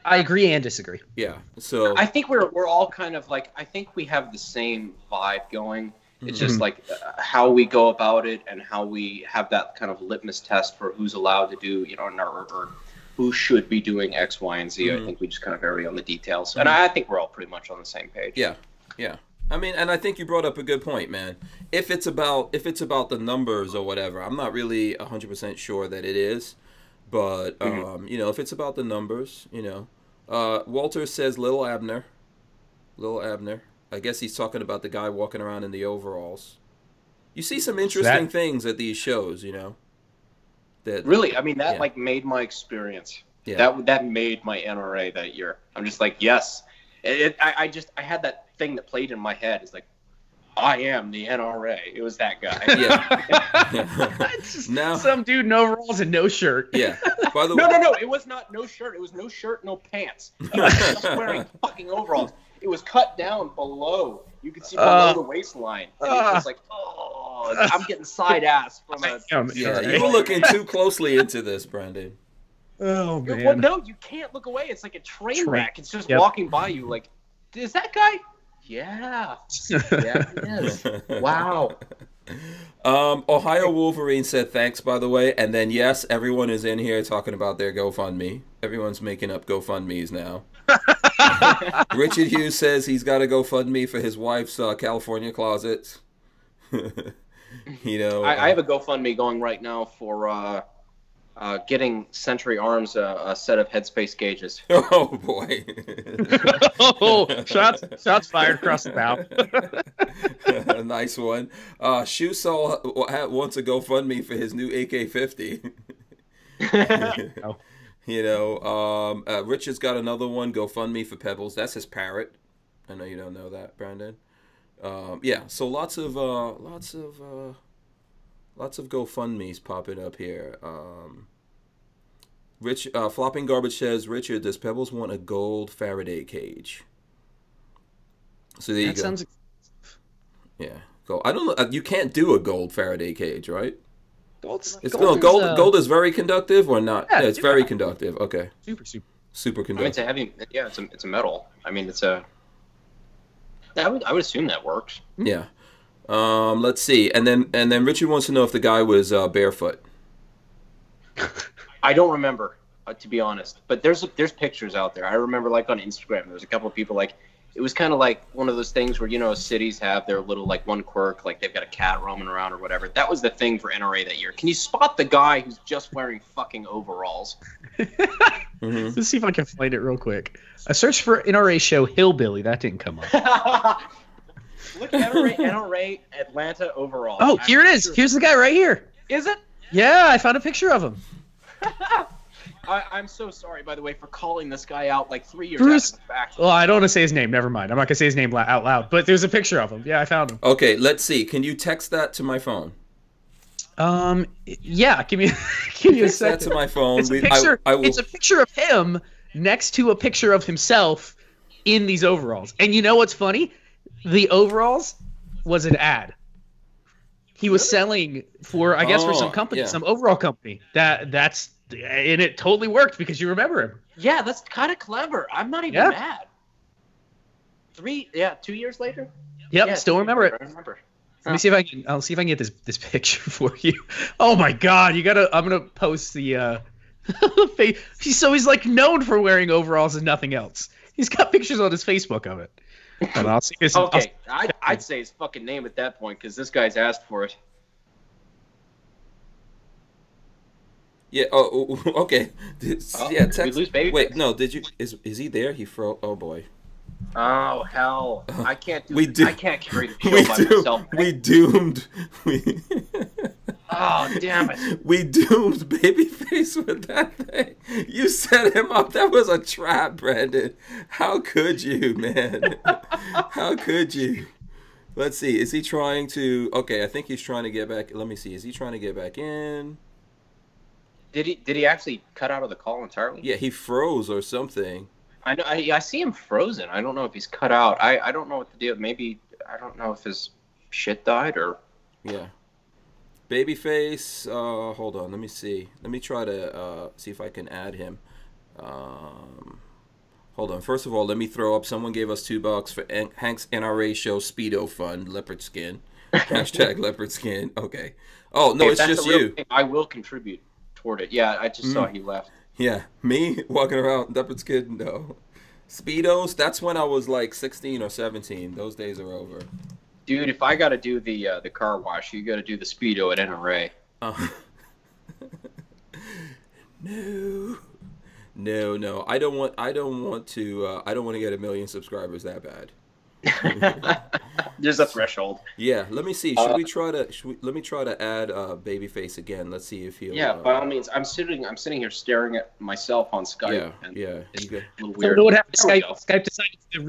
I agree and disagree. Yeah, so I think we're all kind of like, I think we have the same vibe going. It's just like how we go about it and how we have that kind of litmus test for who's allowed to do, you know, or who should be doing X, Y, and Z. I think we just kind of vary on the details. And I think we're all pretty much on the same page. Yeah. I mean, and I think you brought up a good point, man. If it's about the numbers or whatever, I'm not really 100% sure that it is. But, you know, if it's about the numbers, you know. Walter says Lil Abner. I guess he's talking about the guy walking around in the overalls. You see some interesting things at these shows, you know. That really, I mean, that like made my experience. Yeah. That made my NRA that year. I'm just like, yes. I had that thing that played in my head. It's like, I am the NRA. It was that guy. It's just some dude in overalls and no shirt. Yeah. By the way, no. It was not no shirt. It was no shirt, no pants. He was just wearing fucking overalls. It was cut down below. You could see below the waistline. And it was like, I'm getting side ass from a. Yeah, you were looking too closely into this, Brandon. Oh man. Well, no, you can't look away. It's like a train wreck. It's just walking by you. Like, is that guy? Yeah, he is. Wow. Ohio Wolverine said thanks, by the way, and then yes, everyone is in here talking about their GoFundMe. Everyone's making up GoFundMes now. Richard Hughes says he's got a GoFundMe for his wife's California closet. You know, I have a GoFundMe going right now for getting Century Arms a set of headspace gauges. Oh boy! Shots fired across the bow. Nice one. Shoe Saw wants a GoFundMe for his new AK-50. You know, Richard's got another one. GoFundMe for Pebbles. That's his parrot. I know you don't know that, Brandon. Yeah. So lots of GoFundMes popping up here. Flopping Garbage says, Richard, does Pebbles want a gold Faraday cage? So there you go. Sounds expensive. Yeah. Go. I don't know. You can't do a gold Faraday cage, right? Gold is very conductive or not? Yeah, it's very conductive. Okay. Super conductive. I mean, it's a heavy. Yeah, it's a metal. I mean, it's a. I would assume that works. Yeah. Let's see, and then Richard wants to know if the guy was barefoot. I don't remember, to be honest. But there's pictures out there. I remember, like, on Instagram, there was a couple of people, like, it was kind of like one of those things where, you know, cities have their little, like, one quirk, like they've got a cat roaming around or whatever. That was the thing for NRA that year. Can you spot the guy who's just wearing fucking overalls? Let's see if I can find it real quick. I searched for NRA show Hillbilly. That didn't come up. Look at NRA Atlanta overalls. Oh, here it is. Sure. Here's the guy right here. Is it? Yeah, I found a picture of him. I'm so sorry, by the way, for calling this guy out like 3 years Bruce, after the fact. Well, I don't want to say his name. Never mind. I'm not going to say his name out loud. But there's a picture of him. Yeah, I found him. Okay, let's see. Can you text that to my phone? Yeah. Give me a second. That to my phone. It's a picture. It's a picture of him next to a picture of himself in these overalls. And you know what's funny? The overalls was an ad. He was selling for, I guess, for some company, some overall company. That's and it totally worked because you remember him. Yeah, that's kind of clever. I'm not even mad. 2 years later. Yep, yeah, still remember it. I remember. Let me see if I can. I'll see if I can get this picture for you. Oh my God, you gotta. I'm gonna post the. So he's like known for wearing overalls and nothing else. He's got pictures on his Facebook of it. And I'll see his, okay, I'd say his fucking name at that point because this guy's asked for it. Yeah. Oh. Okay. Yeah. Text. We lose baby. Wait. No. Did you? Is he there? He froze. Oh boy. Oh hell! I can't do. I can't carry the show by myself. We doomed. Oh damn it! We doomed Babyface with that thing. You set him up. That was a trap, Brandon. How could you, man? How could you? Let's see. Is he trying to? Okay, I think he's trying to get back. Let me see. Is he trying to get back in? Did he actually cut out of the call entirely? Yeah, he froze or something. I know. I see him frozen. I don't know if he's cut out. I don't know what the deal. Maybe I don't know if his shit died or. Yeah. Babyface. Hold on. Let me see. Let me try to see if I can add him. Hold on. First of all, let me throw up. Someone gave us $2 for Hank's NRA show Speedo Fund leopard skin. Hashtag leopard skin. Okay. Oh no, it's just you. Thing, I will contribute toward it. Yeah, I just saw he left. Yeah, me walking around leopard skin. No, Speedos. That's when I was like 16 or 17. Those days are over. Dude, if I got to do the car wash, you got to do the Speedo at NRA. No. I don't want to get 1 million subscribers that bad. There's a threshold. Yeah, let me see. Let me try to add Babyface again. Let's see if he'll. Yeah, by all means. I'm sitting here staring at myself on Skype. Yeah. It's a little weird. So what happened? Skype decided to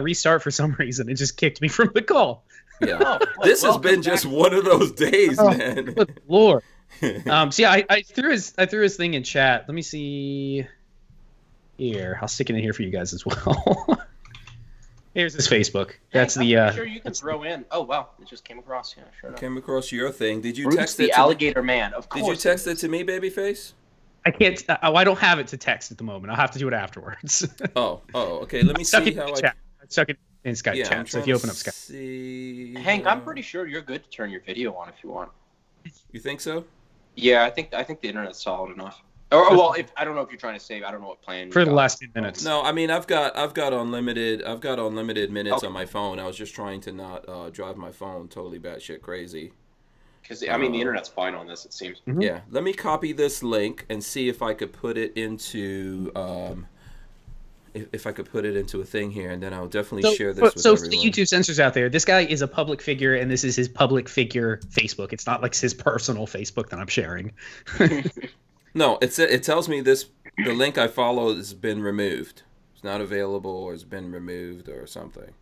restart for some reason. It just kicked me from the call. Yeah, this has been just one of those days, man. Good Lord. So yeah, I threw his thing in chat. Let me see. Here, I'll stick it in here for you guys as well. Here's his Facebook. That's I'm sure you can throw in. Oh wow, it just came across. Yeah, sure. Came across your thing. Did you Bruce text the it? Alligator Man. Of course. Did you text it to me, Babyface? I can't. I don't have it to text at the moment. I'll have to do it afterwards. Oh. Okay. Let me see how I stuck it in Skype chat. So if you open up Skype, Hank, I'm pretty sure you're good to turn your video on if you want. You think so? Yeah, I think the internet's solid enough. Or well, if I don't know if you're trying to save, I don't know what plan. For the last 10 minutes. No, I mean I've got unlimited minutes on my phone. I was just trying to not drive my phone totally batshit crazy. Because I mean the internet's fine on this, it seems. Mm-hmm. Yeah, let me copy this link and see if I could put it into if I could put it into a thing here, and then I'll definitely share this with everyone. So for the YouTube censors out there, this guy is a public figure, and this is his public figure Facebook. It's not like his personal Facebook that I'm sharing. No, it tells me the link I follow has been removed. It's not available, or it's been removed, or something.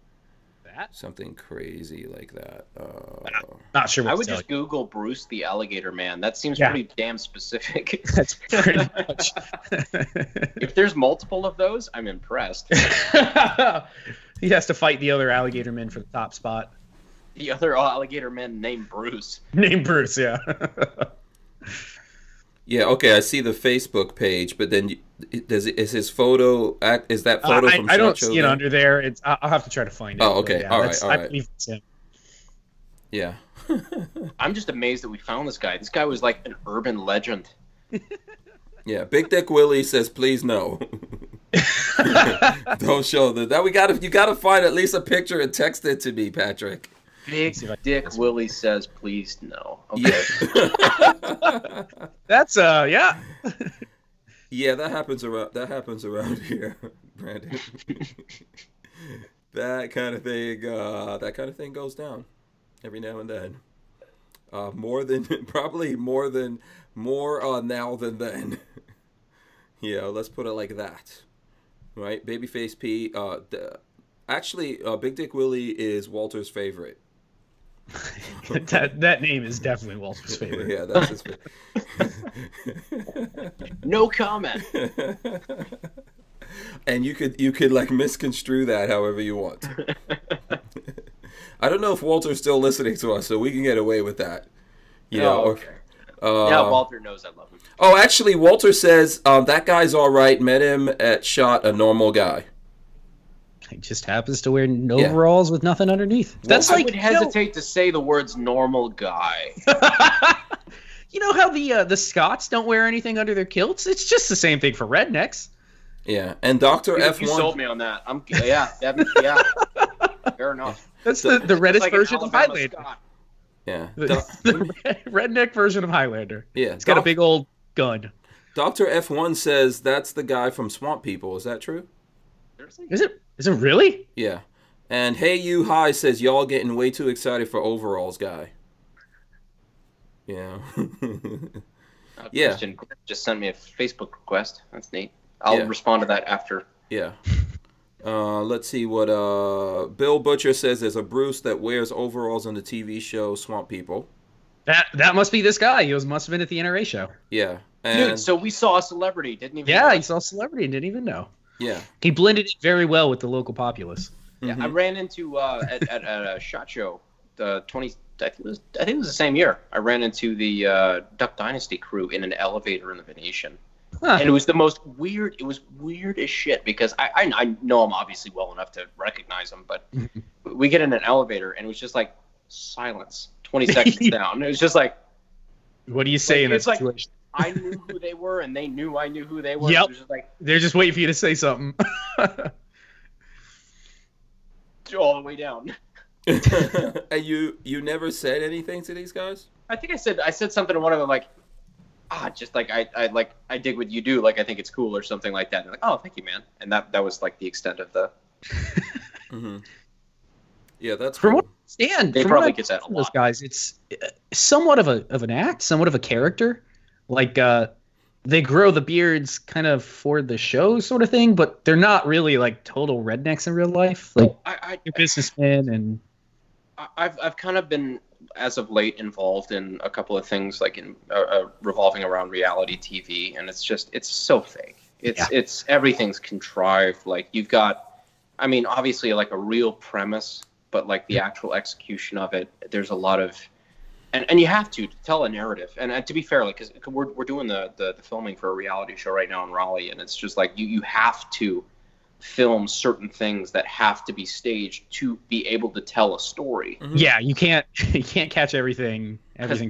Something crazy like that. Not sure what I would just Google Bruce the Alligator Man. That seems pretty damn specific. That's pretty much. If there's multiple of those, I'm impressed. He has to fight the other alligator men for the top spot. The other alligator men named Bruce. Named Bruce, yeah. Yeah, okay, I see the Facebook page, but then is his photo is that photo from I SHOT don't Show see it there? under there. I'll have to try to find it. Oh, okay. Yeah, All right. I believe it's him. Yeah. I'm just amazed that we found this guy. This guy was like an urban legend. Yeah, Big Dick Willie says, please no. Don't show that. You gotta find at least a picture and text it to me, Patrick. Big Dick Willie says, please no. Okay. Yeah. That's yeah. Yeah, that happens around here, Brandon. That kind of thing goes down every now and then. More now than then. Yeah, let's put it like that. Right? Babyface P. Actually, Big Dick Willie is Walter's favorite. that name is definitely Walter's favorite. Yeah, that's his favorite. No comment. And you could like misconstrue that however you want. I don't know if Walter's still listening to us, so we can get away with that. You know. Okay. Yeah, Walter knows I love him. Oh, actually, Walter says that guy's all right. Met him at SHOT, a normal guy. He just happens to wear overalls with nothing underneath. That's I would hesitate to say the words "normal guy." You know how the Scots don't wear anything under their kilts? It's just the same thing for rednecks. Yeah, and Dr. F1. You sold me on that. Yeah. Fair enough. That's the reddest like version of Highlander. Scott. Yeah. The redneck version of Highlander. Yeah. It's got a big old gun. Dr. F1 says that's the guy from Swamp People. Is that true? Is it really? Yeah. And Hey You High says y'all getting way too excited for overalls guy. Yeah. Yeah. Christian just sent me a Facebook request. That's neat. I'll respond to that after. Yeah. Let's see what Bill Butcher says. There's a Bruce that wears overalls on the TV show Swamp People. That must be this guy. He must have been at the NRA show. Yeah. Dude, so we saw a celebrity, didn't even know. Yeah, he saw a celebrity and didn't even know. Yeah. He blended in very well with the local populace. Yeah, I ran into at a SHOT Show, I think it was the same year. I ran into the Duck Dynasty crew in an elevator in the Venetian. Huh. And it was the most weird. It was weird as shit because I know I'm obviously well enough to recognize them, but we get in an elevator and it was just like silence. 20 seconds down. It was just like, what do you say in that situation? Like, I knew who they were and they knew I knew who they were. Yep. It was just like, they're just waiting for you to say something. All the way down. And you never said anything to these guys? I think I said something to one of them like, just like I dig what you do, like I think it's cool or something like that. And they're like, oh, thank you, man. And that was like the extent of the. Yeah, that's from cool. what I understand. They probably get that a lot. Those guys, it's somewhat of an act, somewhat of a character. Like they grow the beards kind of for the show, sort of thing, but they're not really like total rednecks in real life. Like they're businessmen, and I've kind of been as of late involved in a couple of things like in revolving around reality TV, and it's so fake. It's everything's contrived. Like you've got, I mean, obviously like a real premise, but like the actual execution of it, there's a lot of, and you have to tell a narrative. And to be fair, like because we're doing the filming for a reality show right now in Raleigh, and it's just like you have to film certain things that have to be staged to be able to tell a story. Yeah, you can't catch everything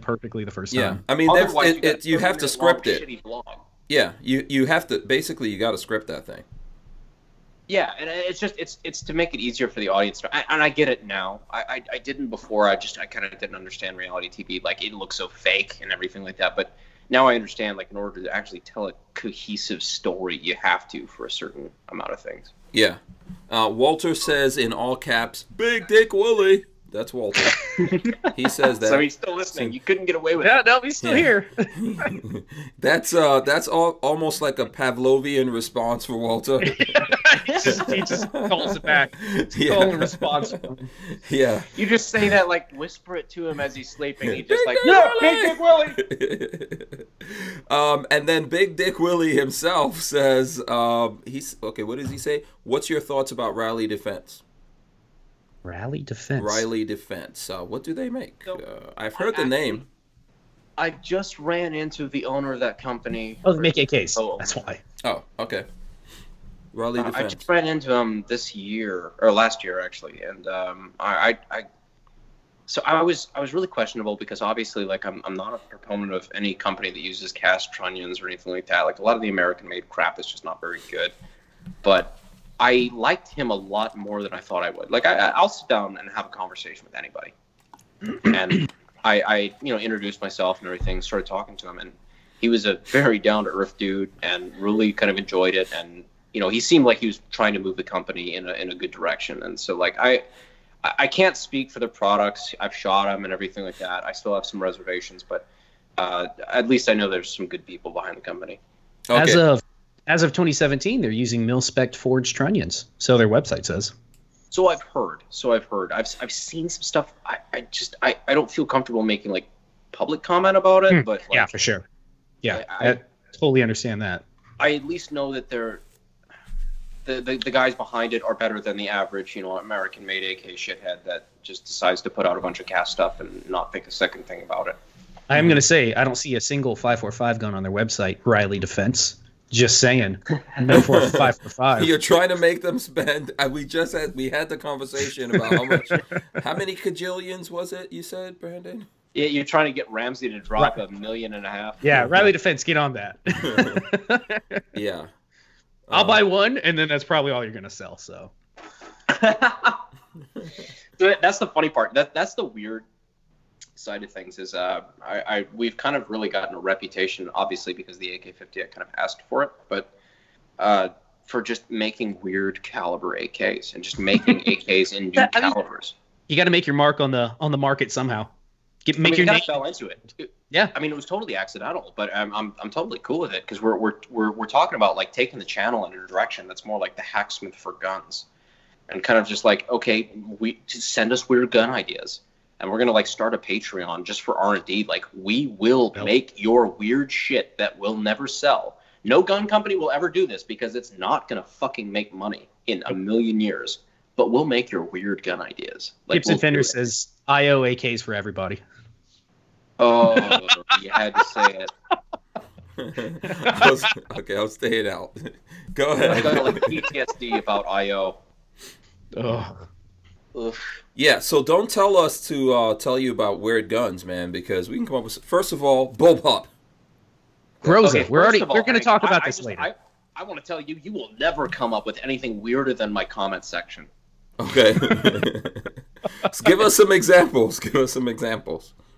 perfectly the first time. Yeah, I mean you have to script it. Yeah, you have to basically you got to script that thing. Yeah, and it's to make it easier for the audience. And I get it now. I didn't before. I kind of didn't understand reality TV. Like it looks so fake and everything like that. But now I understand. Like in order to actually tell a cohesive story, you have to for a certain amount of things. Yeah. Walter says in all caps, "Big Dick Willie." That's Walter. He says that. So he's still listening. You couldn't get away with it. Yeah, no, he's still here. That's almost like a Pavlovian response for Walter. he just calls it back. It's call and response. Yeah. You just say that, like, whisper it to him as he's sleeping. He's just like, no, Big Dick Willie. And then Big Dick Willie himself says, he's okay. What does he say? What's your thoughts about Riley Defense? Riley Defense. Riley Defense. What do they make? I've heard the name. I just ran into the owner of that company. Oh, they make AKs. Oh, That's why. Oh, okay. Raleigh Defense. I just ran into him this year or last year actually, and so I was really questionable because obviously like I'm not a proponent of any company that uses cast trunnions or anything like that. Like a lot of the American-made crap is just not very good. But I liked him a lot more than I thought I would. Like I'll sit down and have a conversation with anybody, and I introduced myself and everything, started talking to him, and he was a very down-to-earth dude and really kind of enjoyed it. And he seemed like he was trying to move the company in a good direction. And so like I can't speak for the products. I've shot them and everything like that. I still have some reservations, but at least I know there's some good people behind the company. Okay. As of 2017, they're using mil-spec forged trunnions. So their website says. So I've heard. I've seen some stuff. I don't feel comfortable making like public comment about it. But like, yeah, for sure. Yeah, I totally understand that. I at least know that they're the guys behind it are better than the average, American-made AK shithead that just decides to put out a bunch of cast stuff and not think a second thing about it. I'm going to say I don't see a single 545 gun on their website, Riley Defense. Just saying. No 545. You're trying to make them spend. We had the conversation about how many cajillions was it you said, Brandon? Yeah, you're trying to get Ramsey to drop $1.5 million. Yeah, Riley Defense, get on that. Yeah. I'll buy one, and then that's probably all you're going to sell. So that's the funny part. That's the weird side of things is we've kind of really gotten a reputation, obviously because the AK-50 I kind of asked for it, but for just making weird caliber AKs and just making AKs in new calibers. You got to make your mark on the market somehow. Make your name. Fell into it. Yeah, I mean, it was totally accidental, but I'm totally cool with it because we're talking about like taking the channel in a direction that's more like the hacksmith for guns, and kind of just like, okay, send us weird gun ideas, and we're gonna like start a Patreon just for R&D. Like we will make your weird shit that will never sell. No gun company will ever do this because it's not gonna fucking make money in a million years. But we'll make your weird gun ideas. Like, Gibson Fender says IO AKs for everybody. Oh, you had to say it. Okay, I'll stay it out. Go ahead. I got like PTSD about IO. Yeah, so don't tell us to tell you about weird guns, man, because we can come up with. First of all, Bullpup. Groza. Okay, we're going to talk about this later. I want to tell you, you will never come up with anything weirder than my comment section. Okay. Give us some examples.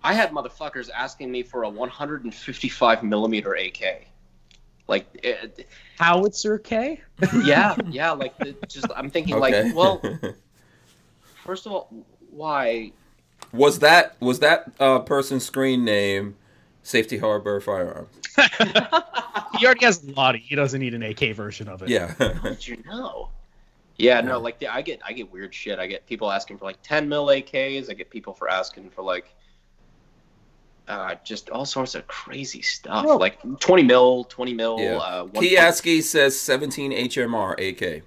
I had motherfuckers asking me for a 155 millimeter AK. Like howitzer K? Yeah, like I'm thinking okay. Like, well, first of all, why was that person's screen name Safety Harbor Firearms? He already has a Lottie. He doesn't need an AK version of it. Yeah. How did you know? Yeah, no, like I get weird shit. I get people asking for like 10 mil AKs. I get people for asking for like just all sorts of crazy stuff. Well, like 20 mil. Yeah. Kioski says 17 HMR AK.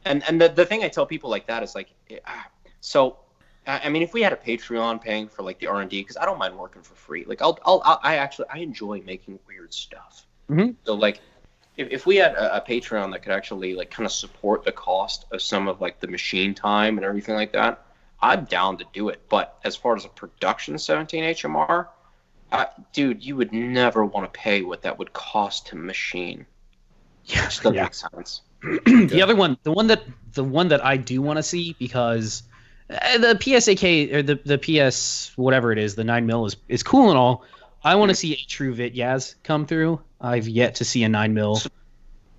And the thing I tell people like that is like, so I mean, if we had a Patreon paying for like the R&D, because I don't mind working for free. Like I enjoy making weird stuff. Mm-hmm. So like, if we had a Patreon that could actually like kind of support the cost of some of like the machine time and everything like that, I'm down to do it. But as far as a production 17 HMR, dude, you would never want to pay what that would cost to machine. Yeah, it just doesn't make sense. The other one, the one that I do want to see, because the PSAK or the PS whatever it is, the 9mm is cool and all. I want to see a true VIT Yaz come through. I've yet to see a 9mm.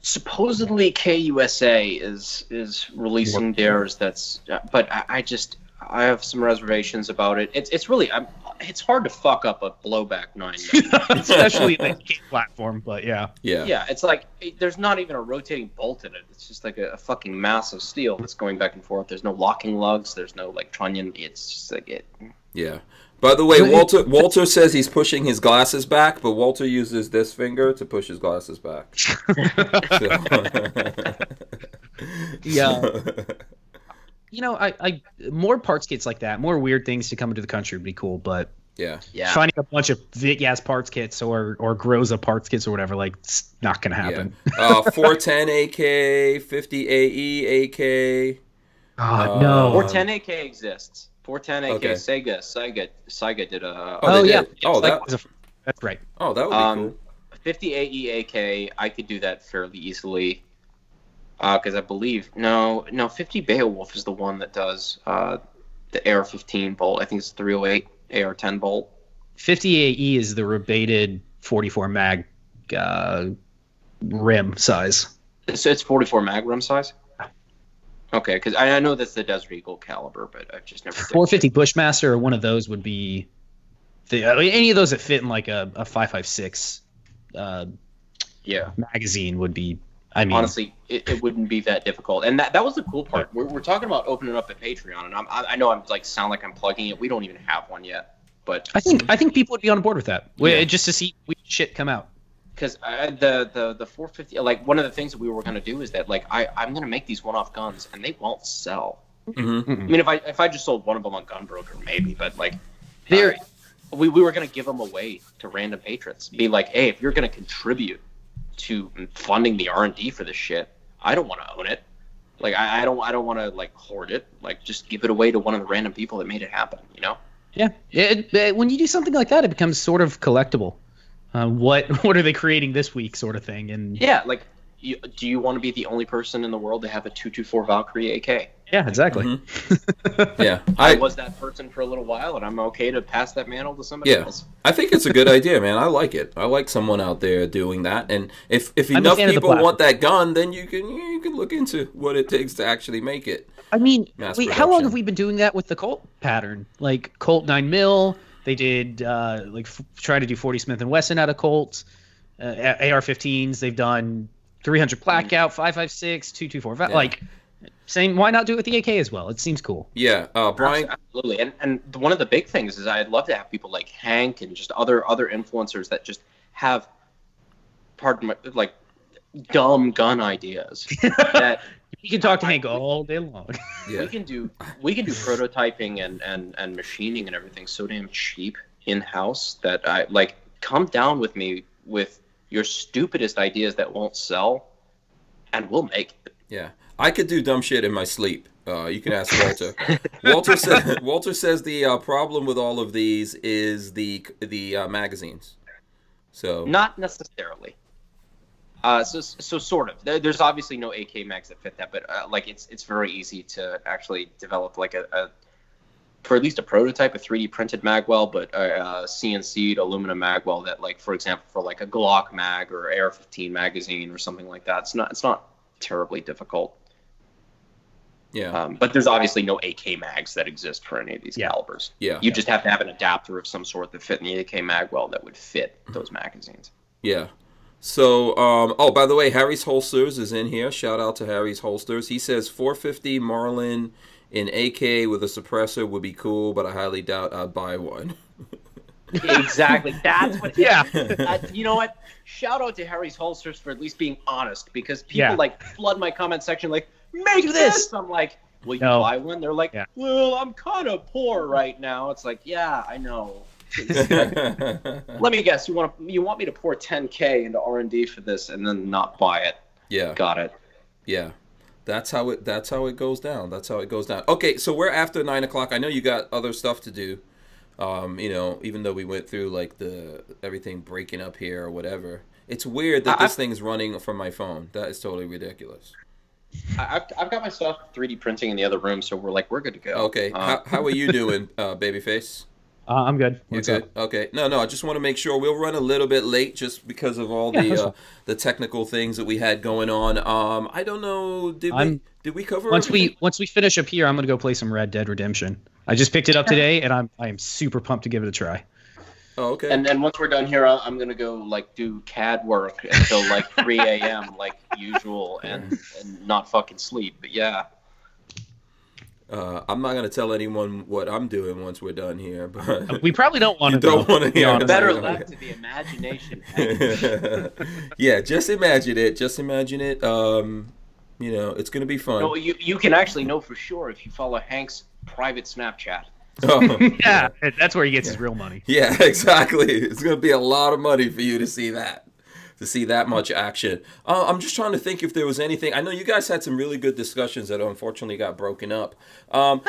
Supposedly KUSA is releasing theirs. But I have some reservations about it. It's really it's hard to fuck up a blowback 9mm, especially in the platform. But yeah. It's like there's not even a rotating bolt in it. It's just like a fucking mass of steel that's going back and forth. There's no locking lugs. There's no like trunnion. It's just like it. Yeah. By the way, Walter says he's pushing his glasses back, but Walter uses this finger to push his glasses back. Yeah. You know, I more parts kits like that, more weird things to come into the country would be cool, but Yeah. Finding a bunch of Vitgas parts kits or Groza parts kits or whatever, like, it's not gonna happen. 410 AK, 50 AE AK. No. 410 AK exists. 410 AK, Okay. Sega did a. Oh, they yeah. did? Oh, That's right. Oh, that would be cool. 50 AE AK, I could do that fairly easily. Because I believe 50 Beowulf is the one that does the AR-15 bolt. I think it's 308 AR-10 bolt. 50 AE is the rebated 44 mag rim size. So it's 44 mag rim size. Okay, because I know that's the Desert Eagle caliber, but I've just never. 450 Bushmaster or one of those would be any of those that fit in like a 5.56 magazine would be. I mean, honestly, it wouldn't be that difficult, and that was the cool part. We're talking about opening up the Patreon, and I know I'm like sound like I'm plugging it. We don't even have one yet, but I think people would be on board with that, just to see shit come out. Because the 450, like one of the things that we were going to do is that like I'm going to make these one-off guns, and they won't sell. Mm-hmm. I mean, if I just sold one of them on Gunbroker, maybe, but like we were going to give them away to random patrons. Be like, hey, if you're going to contribute to funding the R&D for this shit, I don't want to own it. Like I don't want to like hoard it. Like just give it away to one of the random people that made it happen. You know? Yeah. When you do something like that, it becomes sort of collectible. What are they creating this week, sort of thing? And yeah, like, do you want to be the only person in the world to have a 224 Valkyrie AK? Yeah, exactly. Mm-hmm. Yeah, I was that person for a little while, and I'm okay to pass that mantle to somebody else. I think it's a good idea, man. I like it. I like someone out there doing that, and if enough people want that gun, then you can look into what it takes to actually make it. I mean, how long have we been doing that with the Colt pattern? Like Colt 9mm, they did try to do 40 Smith & Wesson out of Colts, AR-15s. They've done 300 Blackout, 5.56, 224. Like. Same. Why not do it with the AK as well? It seems cool. Yeah, Brian. Absolutely. And one of the big things is I'd love to have people like Hank and just other influencers that just have, like dumb gun ideas. That you can talk to Hank all day long. Yeah. We can do prototyping and machining and everything so damn cheap in house that I like. Come down with me with your stupidest ideas that won't sell, and we'll make it. Yeah. I could do dumb shit in my sleep. You can ask Walter. Walter says the problem with all of these is the magazines. So not necessarily. So sort of. There's obviously no AK mags that fit that, but like it's very easy to actually develop like a for at least a prototype, a 3D printed magwell, but a CNC'd aluminum magwell that, like, for example, for like a Glock mag or AR-15 magazine or something like that. It's not terribly difficult. Yeah. But there's obviously no AK mags that exist for any of these calibers. Yeah. You just have to have an adapter of some sort that fit in the AK magwell that would fit those magazines. Yeah. So, by the way, Harry's Holsters is in here. Shout out to Harry's Holsters. He says 450 Marlin in AK with a suppressor would be cool, but I highly doubt I'd buy one. Exactly. That's what. Yeah. You know what? Shout out to Harry's Holsters for at least being honest, because people like flood my comment section like, make this. I'm like, will you buy one? They're like, well, I'm kind of poor right now. It's like, yeah, I know. Let me guess. You want me to pour $10K into R&D for this and then not buy it? Yeah. Got it. Yeah. That's how it goes down. Okay, so we're after 9 o'clock. I know you got other stuff to do. Even though we went through like everything breaking up here or whatever. It's weird that this thing's running from my phone. That is totally ridiculous. I've got my stuff 3D printing in the other room, so we're good to go. Okay. How are you doing, Babyface? I'm good. You're good? Okay. No, I just want to make sure. We'll run a little bit late just because of all the technical things that we had going on. I don't know. Did we cover once we finish up here, I'm going to go play some Red Dead Redemption. I just picked it up today, and I am super pumped to give it a try. Oh, okay. And then once we're done here, I'm gonna go like do CAD work until like 3 a.m. like usual, and not fucking sleep. But yeah. I'm not gonna tell anyone what I'm doing once we're done here, but we probably don't want to. Don't want to hear. Better left to the imagination. Yeah, just imagine it. It's gonna be fun. No, you can actually know for sure if you follow Hank's private Snapchat. Oh, Yeah, that's where he gets his real money. yeah, exactly. It's going to be a lot of money for you to see that. To see that much action. I'm just trying to think if there was anything. I know you guys had some really good discussions that unfortunately got broken up.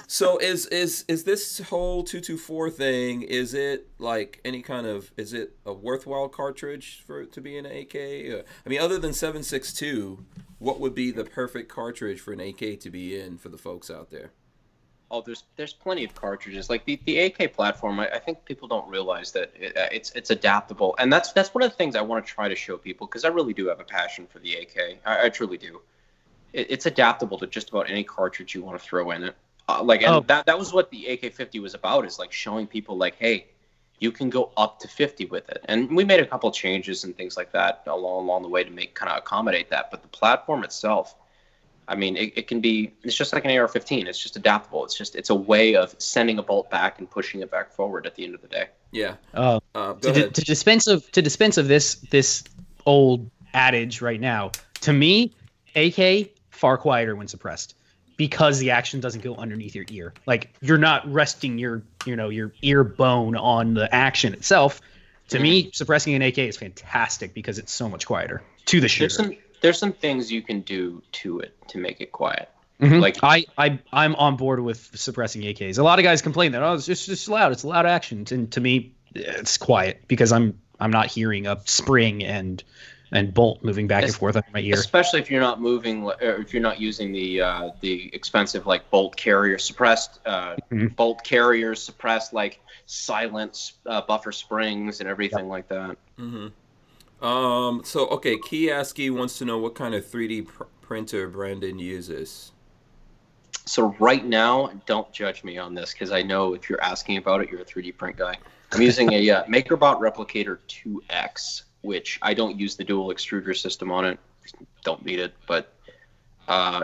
So is this whole 224 thing? Is it like any kind of? Is it a worthwhile cartridge for it to be in an AK? I mean, other than 7.62, what would be the perfect cartridge for an AK to be in for the folks out there? Oh, there's plenty of cartridges. Like the AK platform, I think people don't realize that it's adaptable, and that's one of the things I want to try to show people, because I really do have a passion for the AK. I truly do. It's adaptable to just about any cartridge you want to throw in it. That was what the AK-50 was about, is like showing people like, hey, you can go up to 50 with it. And we made a couple changes and things like that along the way to make kind of accommodate that. But the platform itself, I mean, it can be, it's just like an AR-15. It's just adaptable. It's a way of sending a bolt back and pushing it back forward at the end of the day. Yeah. To dispense of this old adage right now, to me, AK far quieter when suppressed, because the action doesn't go underneath your ear. Like, you're not resting your ear bone on the action itself. To me, suppressing an AK is fantastic because it's so much quieter to the shooter. There's some things you can do to it to make it quiet. Mm-hmm. Like I'm on board with suppressing AKs. A lot of guys complain that it's just loud. It's loud action, and to me, it's quiet because I'm not hearing a spring and bolt moving back and forth under my ear. Especially if you're not moving, or if you're not using the expensive like bolt carrier suppressed bolt carriers suppressed like silent buffer springs and everything like that. Mm-hmm. So, okay, Kiyaski wants to know what kind of 3D printer Brandon uses. So right now, don't judge me on this, because I know if you're asking about it, you're a 3D print guy. I'm using a MakerBot Replicator 2X, which I don't use the dual extruder system on it. Don't need it, but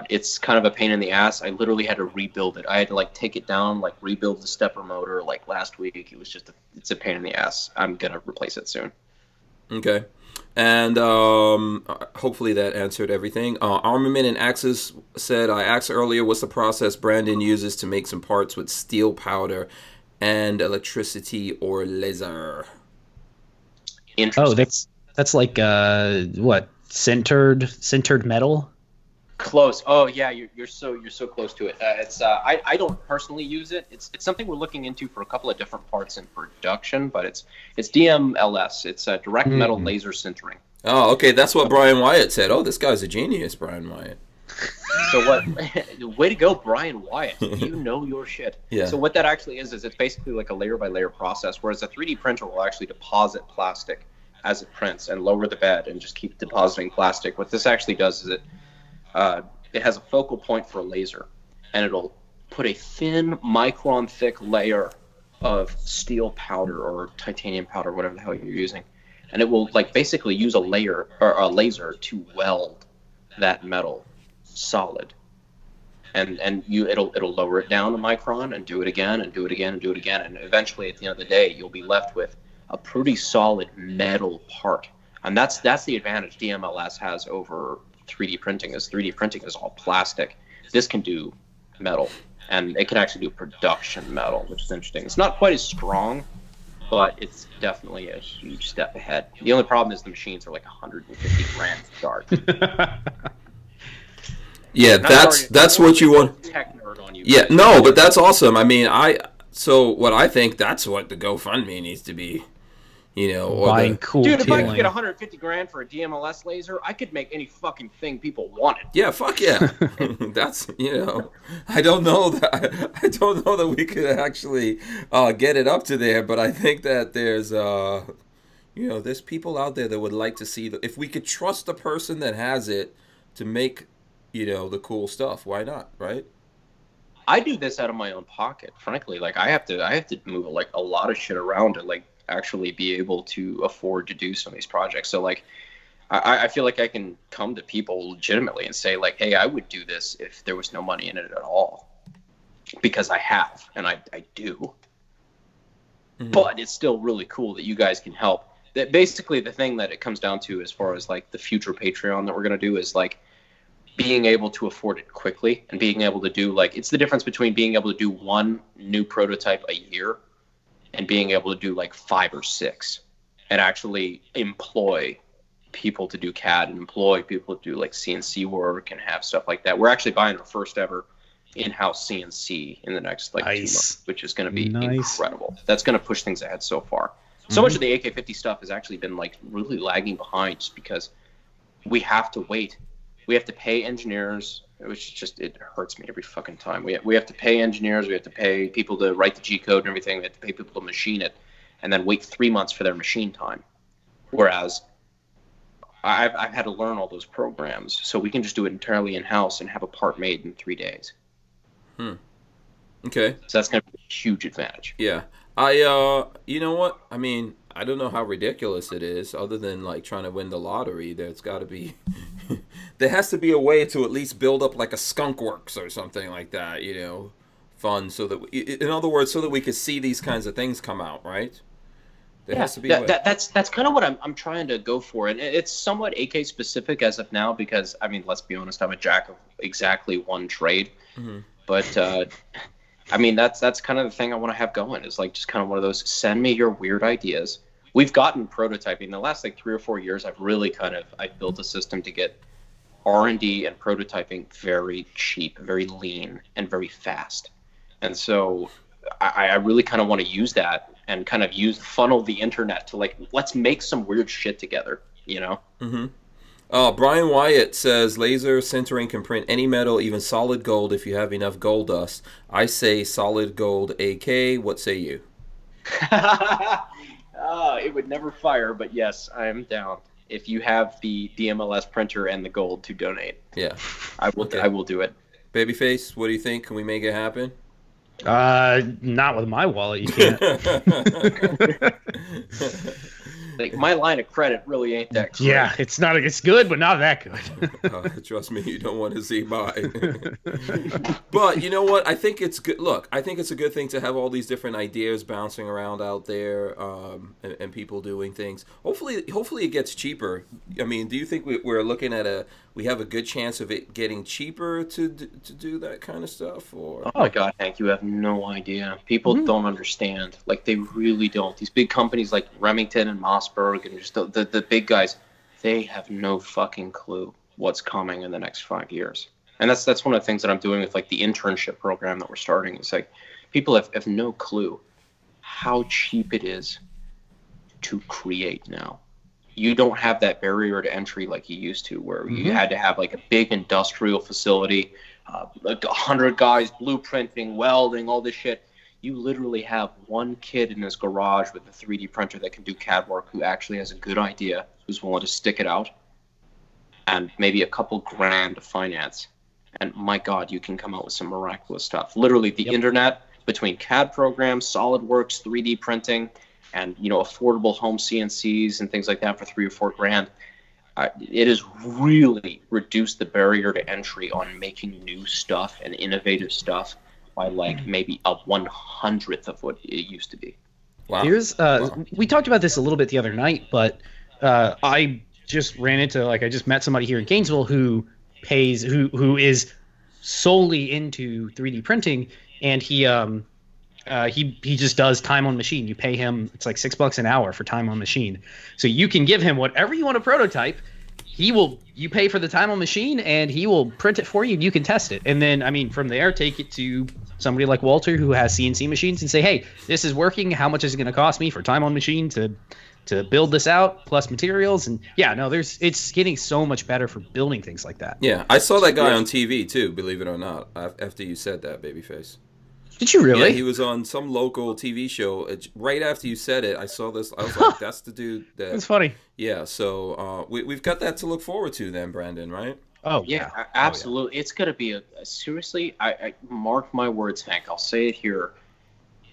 it's kind of a pain in the ass. I literally had to rebuild it. I had to like take it down, like rebuild the stepper motor like last week. It was it's a pain in the ass. I'm going to replace it soon. Okay. And hopefully that answered everything. Armament and Axes said, I asked earlier what's the process Brandon uses to make some parts with steel powder and electricity or laser. Oh, that's like what, sintered metal? Close. Oh yeah, you're so close to it. I don't personally use it. It's something we're looking into for a couple of different parts in production, but it's DMLS. It's direct metal laser sintering. Oh, okay, that's what Brian Wyatt said. Oh, this guy's a genius, Brian Wyatt. So what? Way to go, Brian Wyatt. You know your shit. Yeah. So what that actually is it's basically like a layer by layer process, whereas a 3D printer will actually deposit plastic as it prints and lower the bed and just keep depositing plastic. What this actually does is it has a focal point for a laser, and it'll put a thin micron thick layer of steel powder or titanium powder, whatever the hell you're using, and it will like basically use a layer or a laser to weld that metal solid, and it'll lower it down a micron and do it again and do it again and do it again, and eventually at the end of the day you'll be left with a pretty solid metal part. And that's the advantage DMLS has over 3D printing. Is 3D printing is all plastic. This can do metal, and it can actually do production metal, which is interesting. It's not quite as strong, but it's definitely a huge step ahead. The only problem is the machines are like 150 grand to start. Yeah, that's what you want. Tech nerd on you. Yeah, no, but that's awesome. I mean, so what I think that's what the GoFundMe needs to be. You know, or buying cool. Dude, if I could get 150 grand for a DMLS laser, I could make any fucking thing people wanted. Yeah, fuck yeah. That's, I don't know that we could actually get it up to there, but I think that there's there's people out there that would like to see if we could trust the person that has it to make, the cool stuff. Why not, right? I do this out of my own pocket, frankly. Like I have to move like a lot of shit around to like actually be able to afford to do some of these projects. So like I feel like I can come to people legitimately and say like, hey, I would do this if there was no money in it at all, because I have, and I do. Mm-hmm. But it's still really cool that you guys can help. That basically the thing that it comes down to as far as like the future Patreon that we're going to do is like, being able to afford it quickly and being able to do, like, it's the difference between being able to do one new prototype a year and being able to do like 5 or 6 and actually employ people to do CAD and employ people to do like CNC work and have stuff like that. We're actually buying our first ever in-house CNC in the next like 2 months, which is going to be incredible. That's going to push things ahead so far. So much of the AK-50 stuff has actually been like really lagging behind just because we have to wait. We have to pay engineers, which just, it hurts me every fucking time. We have to pay engineers, we have to pay people to write the G code and everything, we have to pay people to machine it, and then wait 3 months for their machine time. Whereas I've had to learn all those programs, so we can just do it entirely in-house and have a part made in 3 days. Okay. So that's going to be a huge advantage. Yeah. You know what? I mean, I don't know how ridiculous it is, other than like trying to win the lottery. There's got to be, there has to be a way to at least build up like a skunk works or something like that, you know, fun, so that, in other words, so that we could see these kinds of things come out, right? There has to be a way. That's kind of what I'm trying to go for, and it's somewhat AK specific as of now because, I mean, let's be honest, I'm a jack of exactly one trade, but I mean, that's kind of the thing I want to have going, is like just kind of one of those, send me your weird ideas. We've gotten prototyping. The last like 3 or 4 years, I've really I've built a system to get R&D and prototyping very cheap, very lean, and very fast. And so I really kind of want to use that and kind of funnel the internet to like, let's make some weird shit together, you know? Brian Wyatt says laser sintering can print any metal, even solid gold, if you have enough gold dust. I say solid gold AK. What say you? It would never fire, but yes, I am down. If you have the DMLS printer and the gold to donate, yeah, I will. Okay. I will do it. Babyface, what do you think? Can we make it happen? Not with my wallet. You can't. Like, my line of credit really ain't that great. Yeah, it's not. It's good, but not that good. Trust me, you don't want to see mine. But you know what? I think it's good. Look, I think it's a good thing to have all these different ideas bouncing around out there, and people doing things. Hopefully it gets cheaper. I mean, do you think we're looking at we have a good chance of it getting cheaper to do that kind of stuff? Or oh my God, Hank, you have no idea. People don't understand. Like, they really don't. These big companies like Remington and Mossberg and just the big guys, they have no fucking clue what's coming in the next 5 years. And that's one of the things that I'm doing with like the internship program that we're starting. It's like, people have no clue how cheap it is to create now. You don't have that barrier to entry like you used to, where you had to have like a big industrial facility, like 100 guys blueprinting, welding, all this shit. You literally have one kid in his garage with a 3D printer that can do CAD work, who actually has a good idea, who's willing to stick it out, and maybe a couple grand to finance. And my God, you can come out with some miraculous stuff. Literally, the internet, between CAD programs, SolidWorks, 3D printing, and, you know, affordable home CNCs and things like that for 3 or 4 grand, it has really reduced the barrier to entry on making new stuff and innovative stuff by like maybe a 100th of what it used to be. Wow. We talked about this a little bit the other night, but I just ran into, like, I just met somebody here in Gainesville who is solely into 3D printing, and he just does time on machine. You pay him, it's like $6 an hour for time on machine. So you can give him whatever you want to prototype. You pay for the time on machine, and he will print it for you, and you can test it. And then, I mean, from there, take it to somebody like Walter who has CNC machines and say, hey, this is working. How much is it going to cost me for time on machine to build this out, plus materials? And yeah, no, it's getting so much better for building things like that. Yeah, I saw that guy on TV too, believe it or not, after you said that, Babyface. Did you really? Yeah, he was on some local TV show. Right after you said it, I saw this. I was like, that's the dude. That's funny. Yeah, so we've got that to look forward to then, Brandon, right? Oh, yeah, absolutely. Oh, yeah. It's going to be seriously, I mark my words, Hank. I'll say it here.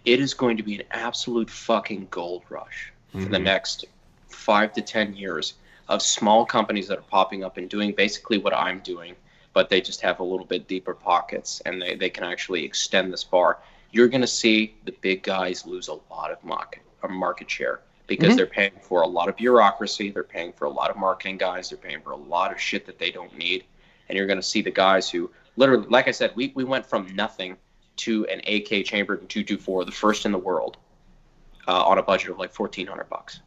It is going to be an absolute fucking gold rush for the next 5 to 10 years of small companies that are popping up and doing basically what I'm doing, but they just have a little bit deeper pockets, and they can actually extend this far. You're going to see the big guys lose a lot of market share because they're paying for a lot of bureaucracy, they're paying for a lot of marketing guys, they're paying for a lot of shit that they don't need, and you're going to see the guys who literally, like I said, we went from nothing to an AK chambered in 224, the first in the world, on a budget of like $1,400.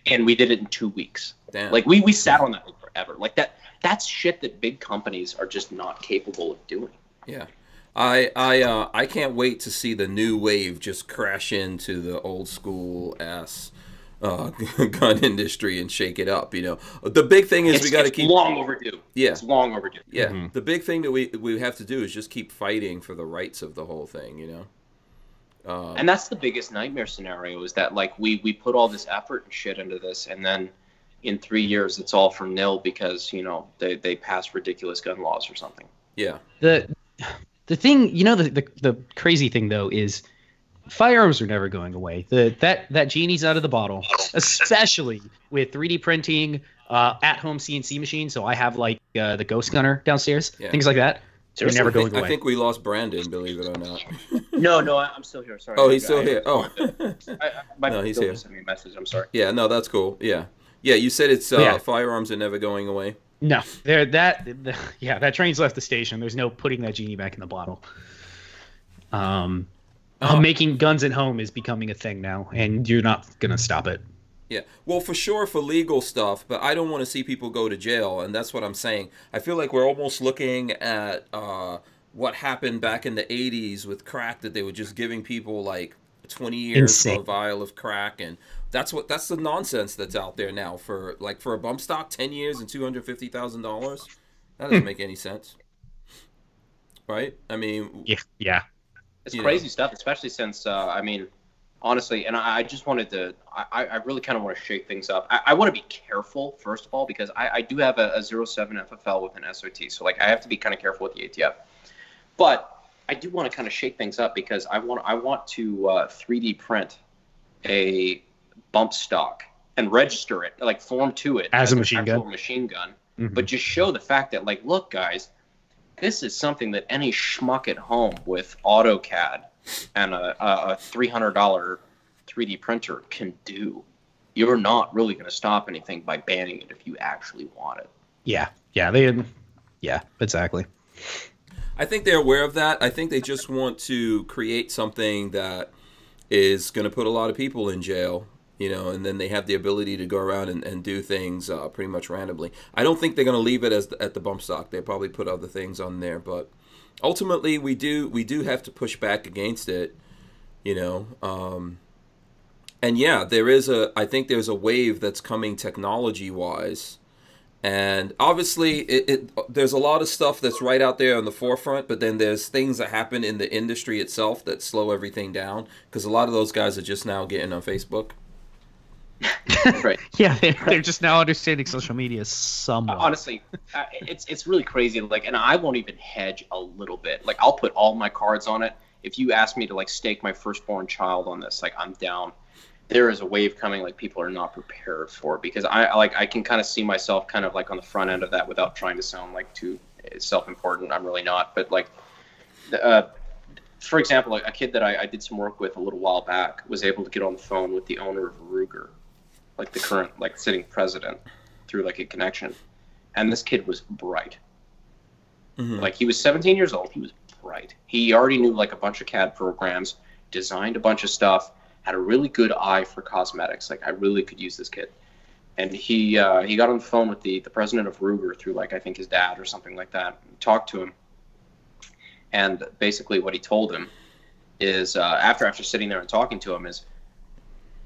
And we did it in 2 weeks. Damn. Like we sat on that thing forever. Like that's shit that big companies are just not capable of doing. Yeah. I can't wait to see the new wave just crash into the old school ass gun industry and shake it up. You know, the big thing is we got to keep long overdue. Yeah, it's long overdue. Yeah, the big thing that we have to do is just keep fighting for the rights of the whole thing. You know, and that's the biggest nightmare scenario is that like we put all this effort and shit into this, and then in 3 years it's all for nil because you know they passed ridiculous gun laws or something. Yeah. The thing, you know, the crazy thing though is firearms are never going away. That genie's out of the bottle, especially with 3D printing, at-home CNC machines. So I have like the Ghost Gunner downstairs, things like that. They're never going away. I think we lost Brandon, believe it or not. No, I'm still here. Sorry. Oh, he's still here. Oh, no, he's here. Sent me a message. I'm sorry. Yeah, no, that's cool. Yeah. You said it's firearms are never going away. No, that train's left the station. There's no putting that genie back in the bottle. Making guns at home is becoming a thing now, and you're not gonna stop it. Yeah, well, for sure for legal stuff, but I don't want to see people go to jail, and that's what I'm saying. I feel like we're almost looking at what happened back in the 80s with crack, that they were just giving people like 20 years for a vial of crack, and that's the nonsense that's out there now for a bump stock, 10 years and $250,000. That doesn't make any sense, right? I mean, yeah, it's crazy stuff, especially since I mean, honestly, and I just wanted to, I really kind of want to shake things up. I want to be careful first of all because I do have a 07 FFL with an SOT, so like I have to be kind of careful with the ATF, but I do want to kind of shake things up because I want to 3D print a bump stock and register it, like form to it as a machine gun, but just show the fact that like, look guys, this is something that any schmuck at home with AutoCAD and a $300 3D printer can do. You're not really going to stop anything by banning it if you actually want it. Yeah, exactly. I think they're aware of that. I think they just want to create something that is going to put a lot of people in jail, you know, and then they have the ability to go around and do things pretty much randomly. I don't think they're going to leave it at the bump stock. They probably put other things on there, but ultimately we do have to push back against it, you know. And yeah, I think there's a wave that's coming technology-wise. And obviously, there's a lot of stuff that's right out there on the forefront, but then there's things that happen in the industry itself that slow everything down, because a lot of those guys are just now getting on Facebook. Right. Yeah, they're just now understanding social media somewhat. Honestly, it's really crazy. Like, and I won't even hedge a little bit. Like, I'll put all my cards on it. If you ask me to like stake my firstborn child on this, like I'm down. There is a wave coming like people are not prepared for, because I can kind of see myself kind of like on the front end of that without trying to sound like too self-important. I'm really not, but like for example, like a kid that I did some work with a little while back was able to get on the phone with the owner of Ruger, like the current like sitting president, through like a connection, and this kid was bright. Like he was 17 years old. He was bright. He already knew like a bunch of CAD programs, designed a bunch of stuff, had a really good eye for cosmetics. Like I really could use this kid. And he got on the phone with the president of Ruger through like I think his dad or something like that. Talked to him, and basically what he told him is after sitting there and talking to him is,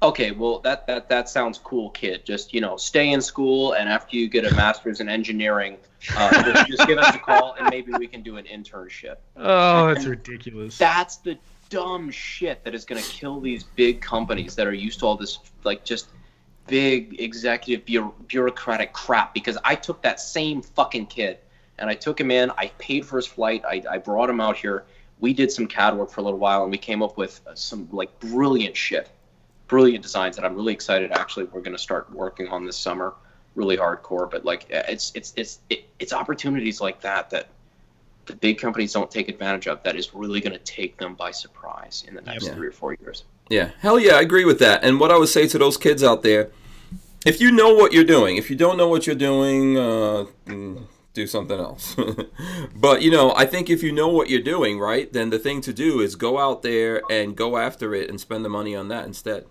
okay, well that sounds cool, kid. Just stay in school, and after you get a master's in engineering, just give us a call and maybe we can do an internship. Oh, that's ridiculous. That's the dumb shit that is going to kill these big companies that are used to all this like just big executive bureaucratic crap. Because I took that same fucking kid and I took him in, I paid for his flight, I brought him out here, we did some CAD work for a little while, and we came up with some like brilliant designs that I'm really excited actually we're going to start working on this summer, really hardcore. But like it's opportunities like that the big companies don't take advantage of, that is really going to take them by surprise in the next 3 or 4 years. Yeah, hell yeah, I agree with that. And what I would say to those kids out there, if you know what you're doing, if you don't know what you're doing, do something else. But, you know, I think if you know what you're doing, right, then the thing to do is go out there and go after it and spend the money on that instead.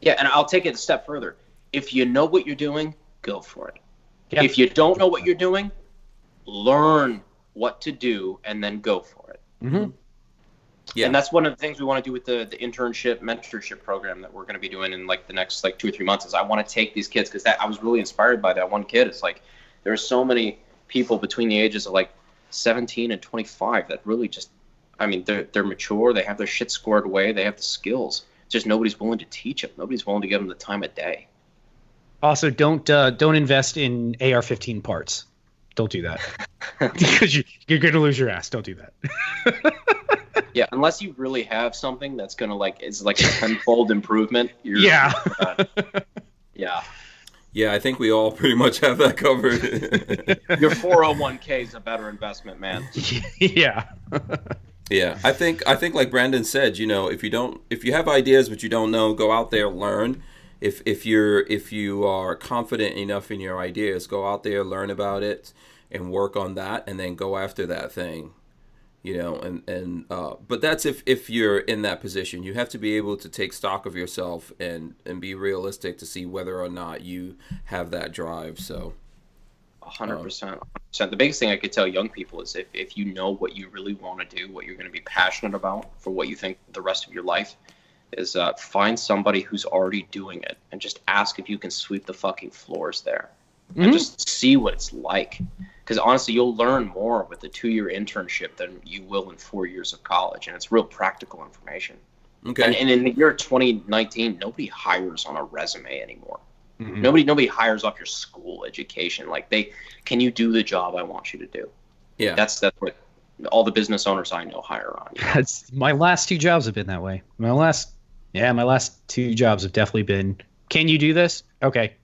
Yeah, and I'll take it a step further. If you know what you're doing, go for it. Yep. If you don't know what you're doing, learn what to do and then go for it. Mm-hmm. Yeah. And that's one of the things we want to do with the internship mentorship program that we're going to be doing in like the next like 2 or 3 months. Is I want to take these kids, because I was really inspired by that one kid. It's like there are so many people between the ages of like 17 and 25 that really just, I mean, they're mature, they have their shit squared away, they have the skills. Just nobody's willing to teach them. Nobody's willing to give them the time of day. Also, don't invest in AR-15 parts. Don't do that. Because you're going to lose your ass. Don't do that. Yeah, unless you really have something that's going to like, is like a tenfold improvement. Yeah. Yeah. Yeah, I think we all pretty much have that covered. Your 401k is a better investment, man. Yeah. Yeah, I think like Brandon said, you know, if you have ideas but you don't know, go out there, learn. If you are confident enough in your ideas, go out there, learn about it, and work on that, and then go after that thing. You know, but that's if you're in that position. You have to be able to take stock of yourself and be realistic to see whether or not you have that drive. So 100%. The biggest thing I could tell young people is if you know what you really want to do, what you're going to be passionate about for what you think the rest of your life is, find somebody who's already doing it and just ask if you can sweep the fucking floors there. Mm-hmm. And just see what it's like. Because honestly, you'll learn more with a 2-year internship than you will in 4 years of college. And it's real practical information. okay, And in the year 2019, nobody hires on a resume anymore. Mm-hmm. Nobody hires off your school education. Like, can you do the job I want you to do? yeah, That's what all the business owners I know hire on. That's, my last 2 jobs have been that way. My last 2 jobs have definitely been, can you do this? Okay.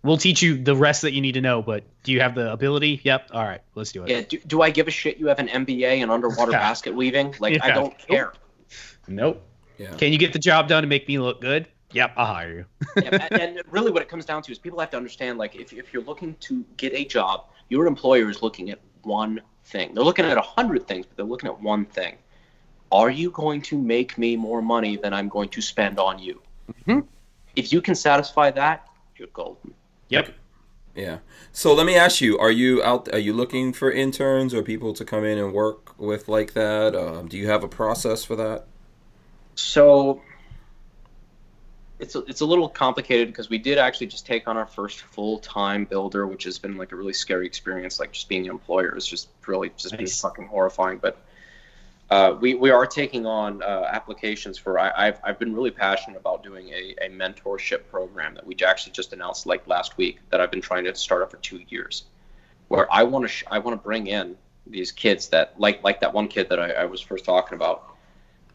We'll teach you the rest that you need to know, but do you have the ability? Yep. All right, let's do it. Yeah. Do I give a shit you have an MBA in underwater basket weaving? Like, I don't care. Nope. yeah. Can you get the job done and make me look good? Yep, I'll hire you. Yeah, and really what it comes down to is people have to understand, like, if you're looking to get a job, your employer is looking at one thing. They're looking at 100 things, but they're looking at one thing. Are you going to make me more money than I'm going to spend on you? Mm-hmm. If you can satisfy that, you're golden. Yep. Yeah. So let me ask you: Are you looking for interns or people to come in and work with like that? Do you have a process for that? So it's a little complicated because we did actually just take on our first full-time builder, which has been like a really scary experience. Like, just being an employer is just really just been fucking horrifying. But we are taking on applications for. I've been really passionate about doing a mentorship program that we actually just announced like last week that I've been trying to start up for 2 years, where I want to bring in these kids that like that one kid that I was first talking about.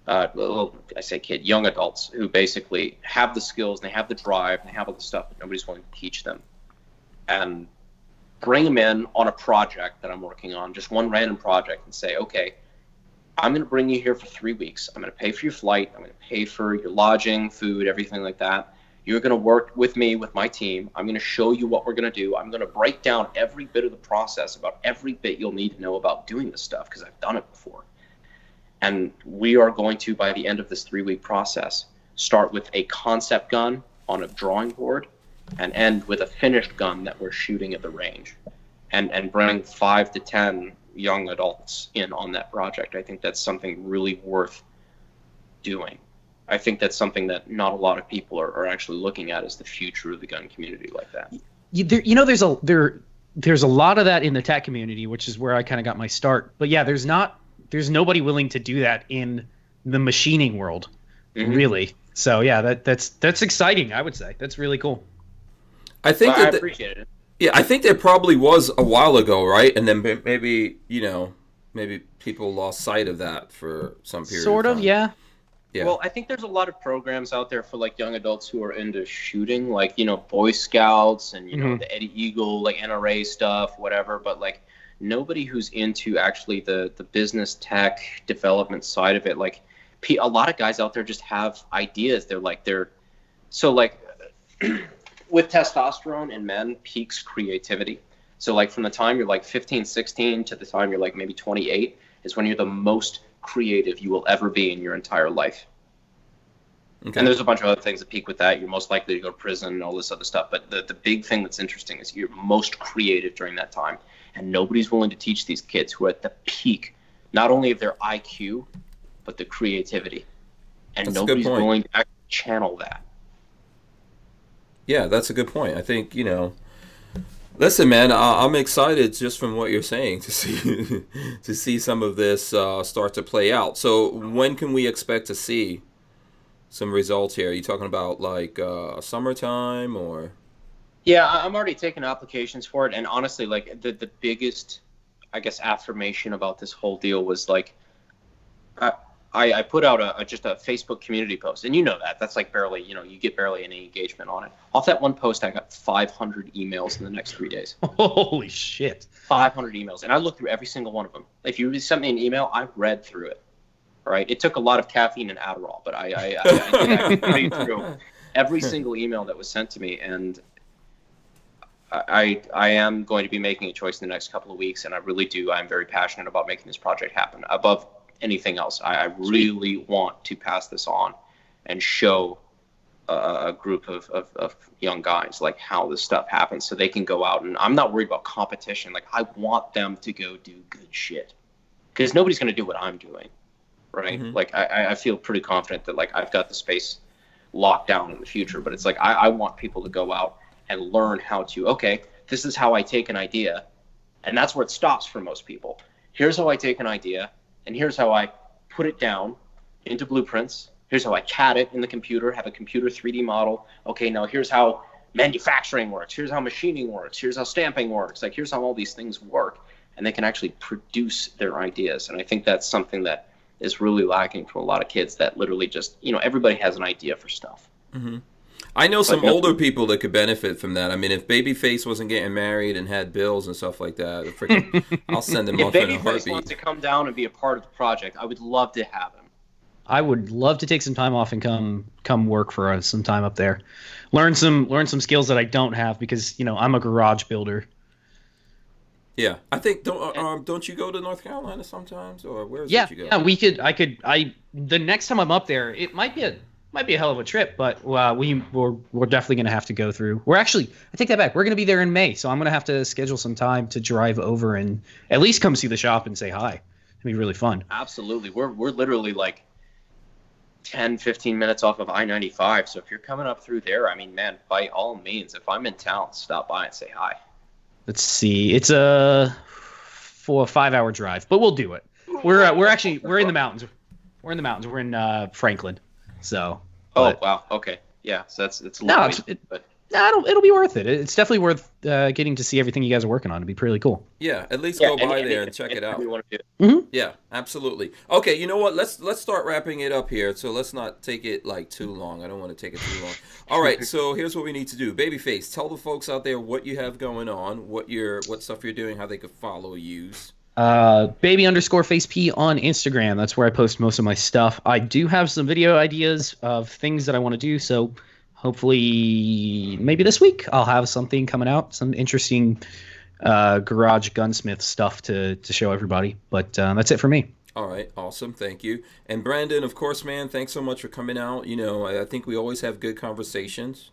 I say kid, young adults who basically have the skills, and they have the drive, and they have all the stuff, but nobody's willing to teach them, and bring them in on a project that I'm working on, just one random project, and say, okay, I'm going to bring you here for 3 weeks. I'm going to pay for your flight. I'm going to pay for your lodging, food, everything like that. You're going to work with me, with my team. I'm going to show you what we're going to do. I'm going to break down every bit of the process, about every bit you'll need to know about doing this stuff, because I've done it before. And we are going to, by the end of this 3-week process, start with a concept gun on a drawing board and end with a finished gun that we're shooting at the range, and bring 5 to 10 young adults in on that project. I think that's something really worth doing. I think that's something that not a lot of people are actually looking at as the future of the gun community like that. There's a lot of that in the tech community, which is where I kind of got my start. But yeah, there's nobody willing to do that in the machining world, really. So yeah, that's exciting. I would say that's really cool. I think I appreciate it. Yeah, I think there probably was a while ago, right? And then maybe people lost sight of that for some period. Sort of, yeah. Yeah. Well, I think there's a lot of programs out there for like young adults who are into shooting, like, Boy Scouts and, the Eddie Eagle, like NRA stuff, whatever. But like nobody who's into actually the business tech development side of it. Like a lot of guys out there just have ideas. So with testosterone in men peaks creativity. So like from the time you're like 15, 16 to the time you're like maybe 28 is when you're the most creative you will ever be in your entire life. Okay. And there's a bunch of other things that peak with that. You're most likely to go to prison and all this other stuff. But the big thing that's interesting is you're most creative during that time. And nobody's willing to teach these kids who are at the peak, not only of their IQ, but the creativity. And that's nobody's willing to actually channel that. Yeah, that's a good point. I think, listen, man, I'm excited just from what you're saying to see to see some of this start to play out. So when can we expect to see some results here? Are you talking about like summertime or? Yeah, I'm already taking applications for it, and honestly, like the biggest, I guess, affirmation about this whole deal was like, I put out just a Facebook community post, and that's like barely, you get barely any engagement on it. Off that one post, I got 500 emails in the next 3 days. Holy shit! 500 emails, and I looked through every single one of them. If you sent me an email, I read through it. All right, it took a lot of caffeine and Adderall, but I read through every single email that was sent to me, and I am going to be making a choice in the next couple of weeks, and I really do. I'm very passionate about making this project happen. Above anything else, I really want to pass this on and show a group of young guys like how this stuff happens, so they can go out, and I'm not worried about competition. Like, I want them to go do good shit, because nobody's going to do what I'm doing. Right. Mm-hmm. Like I feel pretty confident that like I've got the space locked down in the future, but it's like I want people to go out and learn how to, okay, this is how I take an idea. And that's where it stops for most people. Here's how I take an idea, and here's how I put it down into blueprints. Here's how I CAD it in the computer, have a computer 3D model. Okay, now here's how manufacturing works. Here's how machining works. Here's how stamping works. Like, here's how all these things work. And they can actually produce their ideas. And I think that's something that is really lacking for a lot of kids that literally just, everybody has an idea for stuff. Mm-hmm. I know some older people that could benefit from that. I mean, if Babyface wasn't getting married and had bills and stuff like that, I'll send him off in a heartbeat. If Babyface wants to come down and be a part of the project, I would love to have him. I would love to take some time off and come work for us some time up there. Learn some skills that I don't have because, I'm a garage builder. Yeah, I think don't you go to North Carolina sometimes, or where is it you go? Yeah, the next time I'm up there, it might be a hell of a trip, but we're definitely gonna have to go through. I take that back. We're gonna be there in May, so I'm gonna have to schedule some time to drive over and at least come see the shop and say hi. It'd be really fun. Absolutely, we're literally like 10, 15 minutes off of I-95. So if you're coming up through there, I mean, man, by all means, if I'm in town, stop by and say hi. Let's see. It's a 5-hour drive, but we'll do it. We're in the mountains. We're in the mountains. We're in Franklin. So. Wow. Okay. Yeah. So it's a little it'll be worth it. It's definitely worth getting to see everything you guys are working on. It'd be pretty cool. Yeah. At least go by there and check it out. Mm-hmm. Yeah. Absolutely. Okay. You know what? Let's start wrapping it up here. So let's not take it like too long. I don't want to take it too long. All right. So here's what we need to do. Babyface, tell the folks out there what you have going on, what stuff you're doing, how they could follow you. Baby_face P on Instagram. That's where I post most of my stuff. I do have some video ideas of things that I want to do. So hopefully maybe this week I'll have something coming out, some interesting garage gunsmith stuff to show everybody. But that's it for me. All right, awesome, thank you. And Brandon, of course, man, thanks so much for coming out. I think we always have good conversations.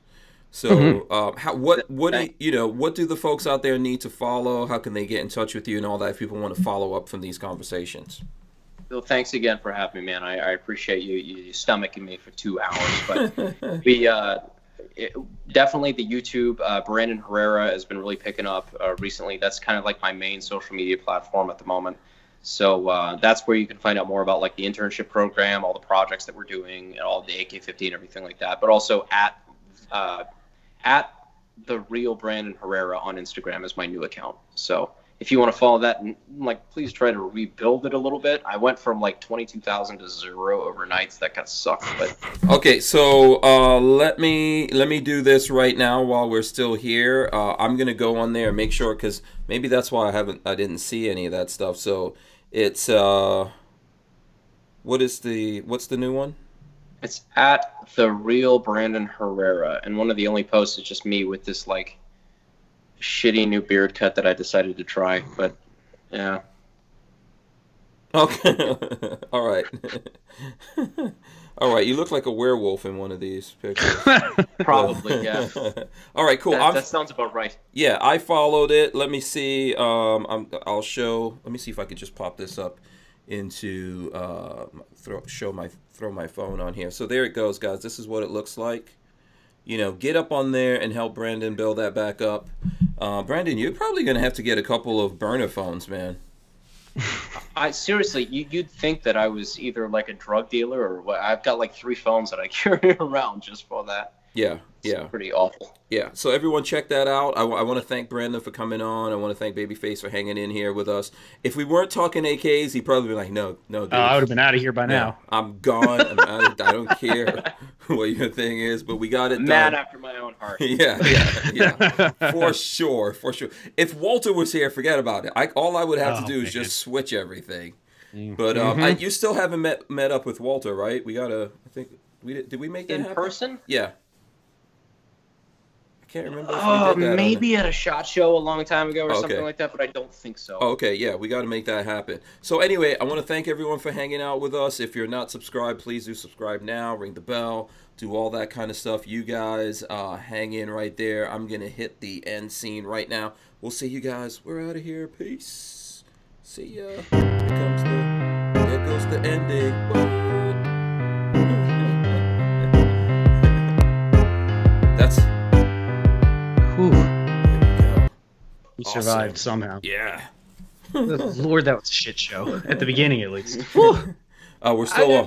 So, what do the folks out there need to follow? How can they get in touch with you and all that if people want to follow up from these conversations? Well, thanks again for having me, man. I appreciate you stomaching me for 2 hours. But we definitely the YouTube. Brandon Herrera has been really picking up recently. That's kind of like my main social media platform at the moment. So that's where you can find out more about like the internship program, all the projects that we're doing, and all the AK-15 and everything like that. But also at the real Brandon Herrera on Instagram is my new account. So if you want to follow that, and please try to rebuild it a little bit. I went from 22,000 to 0 overnight. So that kind of sucked. But okay, so let me do this right now while we're still here. I'm gonna go on there and make sure, because maybe that's why I didn't see any of that stuff. So it's what's the new one? It's at the real Brandon Herrera, and one of the only posts is just me with this shitty new beard cut that I decided to try. But yeah. Okay. All right. All right. You look like a werewolf in one of these pictures. Probably, yeah. All right. Cool. That sounds about right. Yeah, I followed it. Let me see. I'll show. Let me see if I can just pop this up into throw my phone on here. So there it goes, guys. This is what it looks like. You know, get up on there and help Brandon build that back up. Brandon, you're probably gonna have to get a couple of burner phones, man. I seriously, you'd think that I was either like a drug dealer or what. I've got like 3 phones that I carry around just for that. Yeah, it's pretty awful. Yeah, so everyone check that out. I want to thank Brandon for coming on. I want to thank Babyface for hanging in here with us. If we weren't talking AKs, he'd probably be like, no, dude. I would have been out of here by now. I'm gone. I don't care what your thing is, but we got it done. Man after my own heart. Yeah. For sure. If Walter was here, forget about it. All I would have to do is just switch everything. But you still haven't met up with Walter, right? We gotta. I think did we make that happen? In person? Yeah. I can't remember. If we did that maybe at a SHOT Show a long time ago or something like that, but I don't think so. Okay, yeah, we got to make that happen. So anyway, I want to thank everyone for hanging out with us. If you're not subscribed, please do subscribe now. Ring the bell. Do all that kind of stuff. You guys hang in right there. I'm gonna hit the end scene right now. We'll see you guys. We're out of here. Peace. See ya. There goes the ending. That's. Whew. There we go. We survived somehow. Yeah. Lord, that was a shit show. At the beginning, at least. We're still on.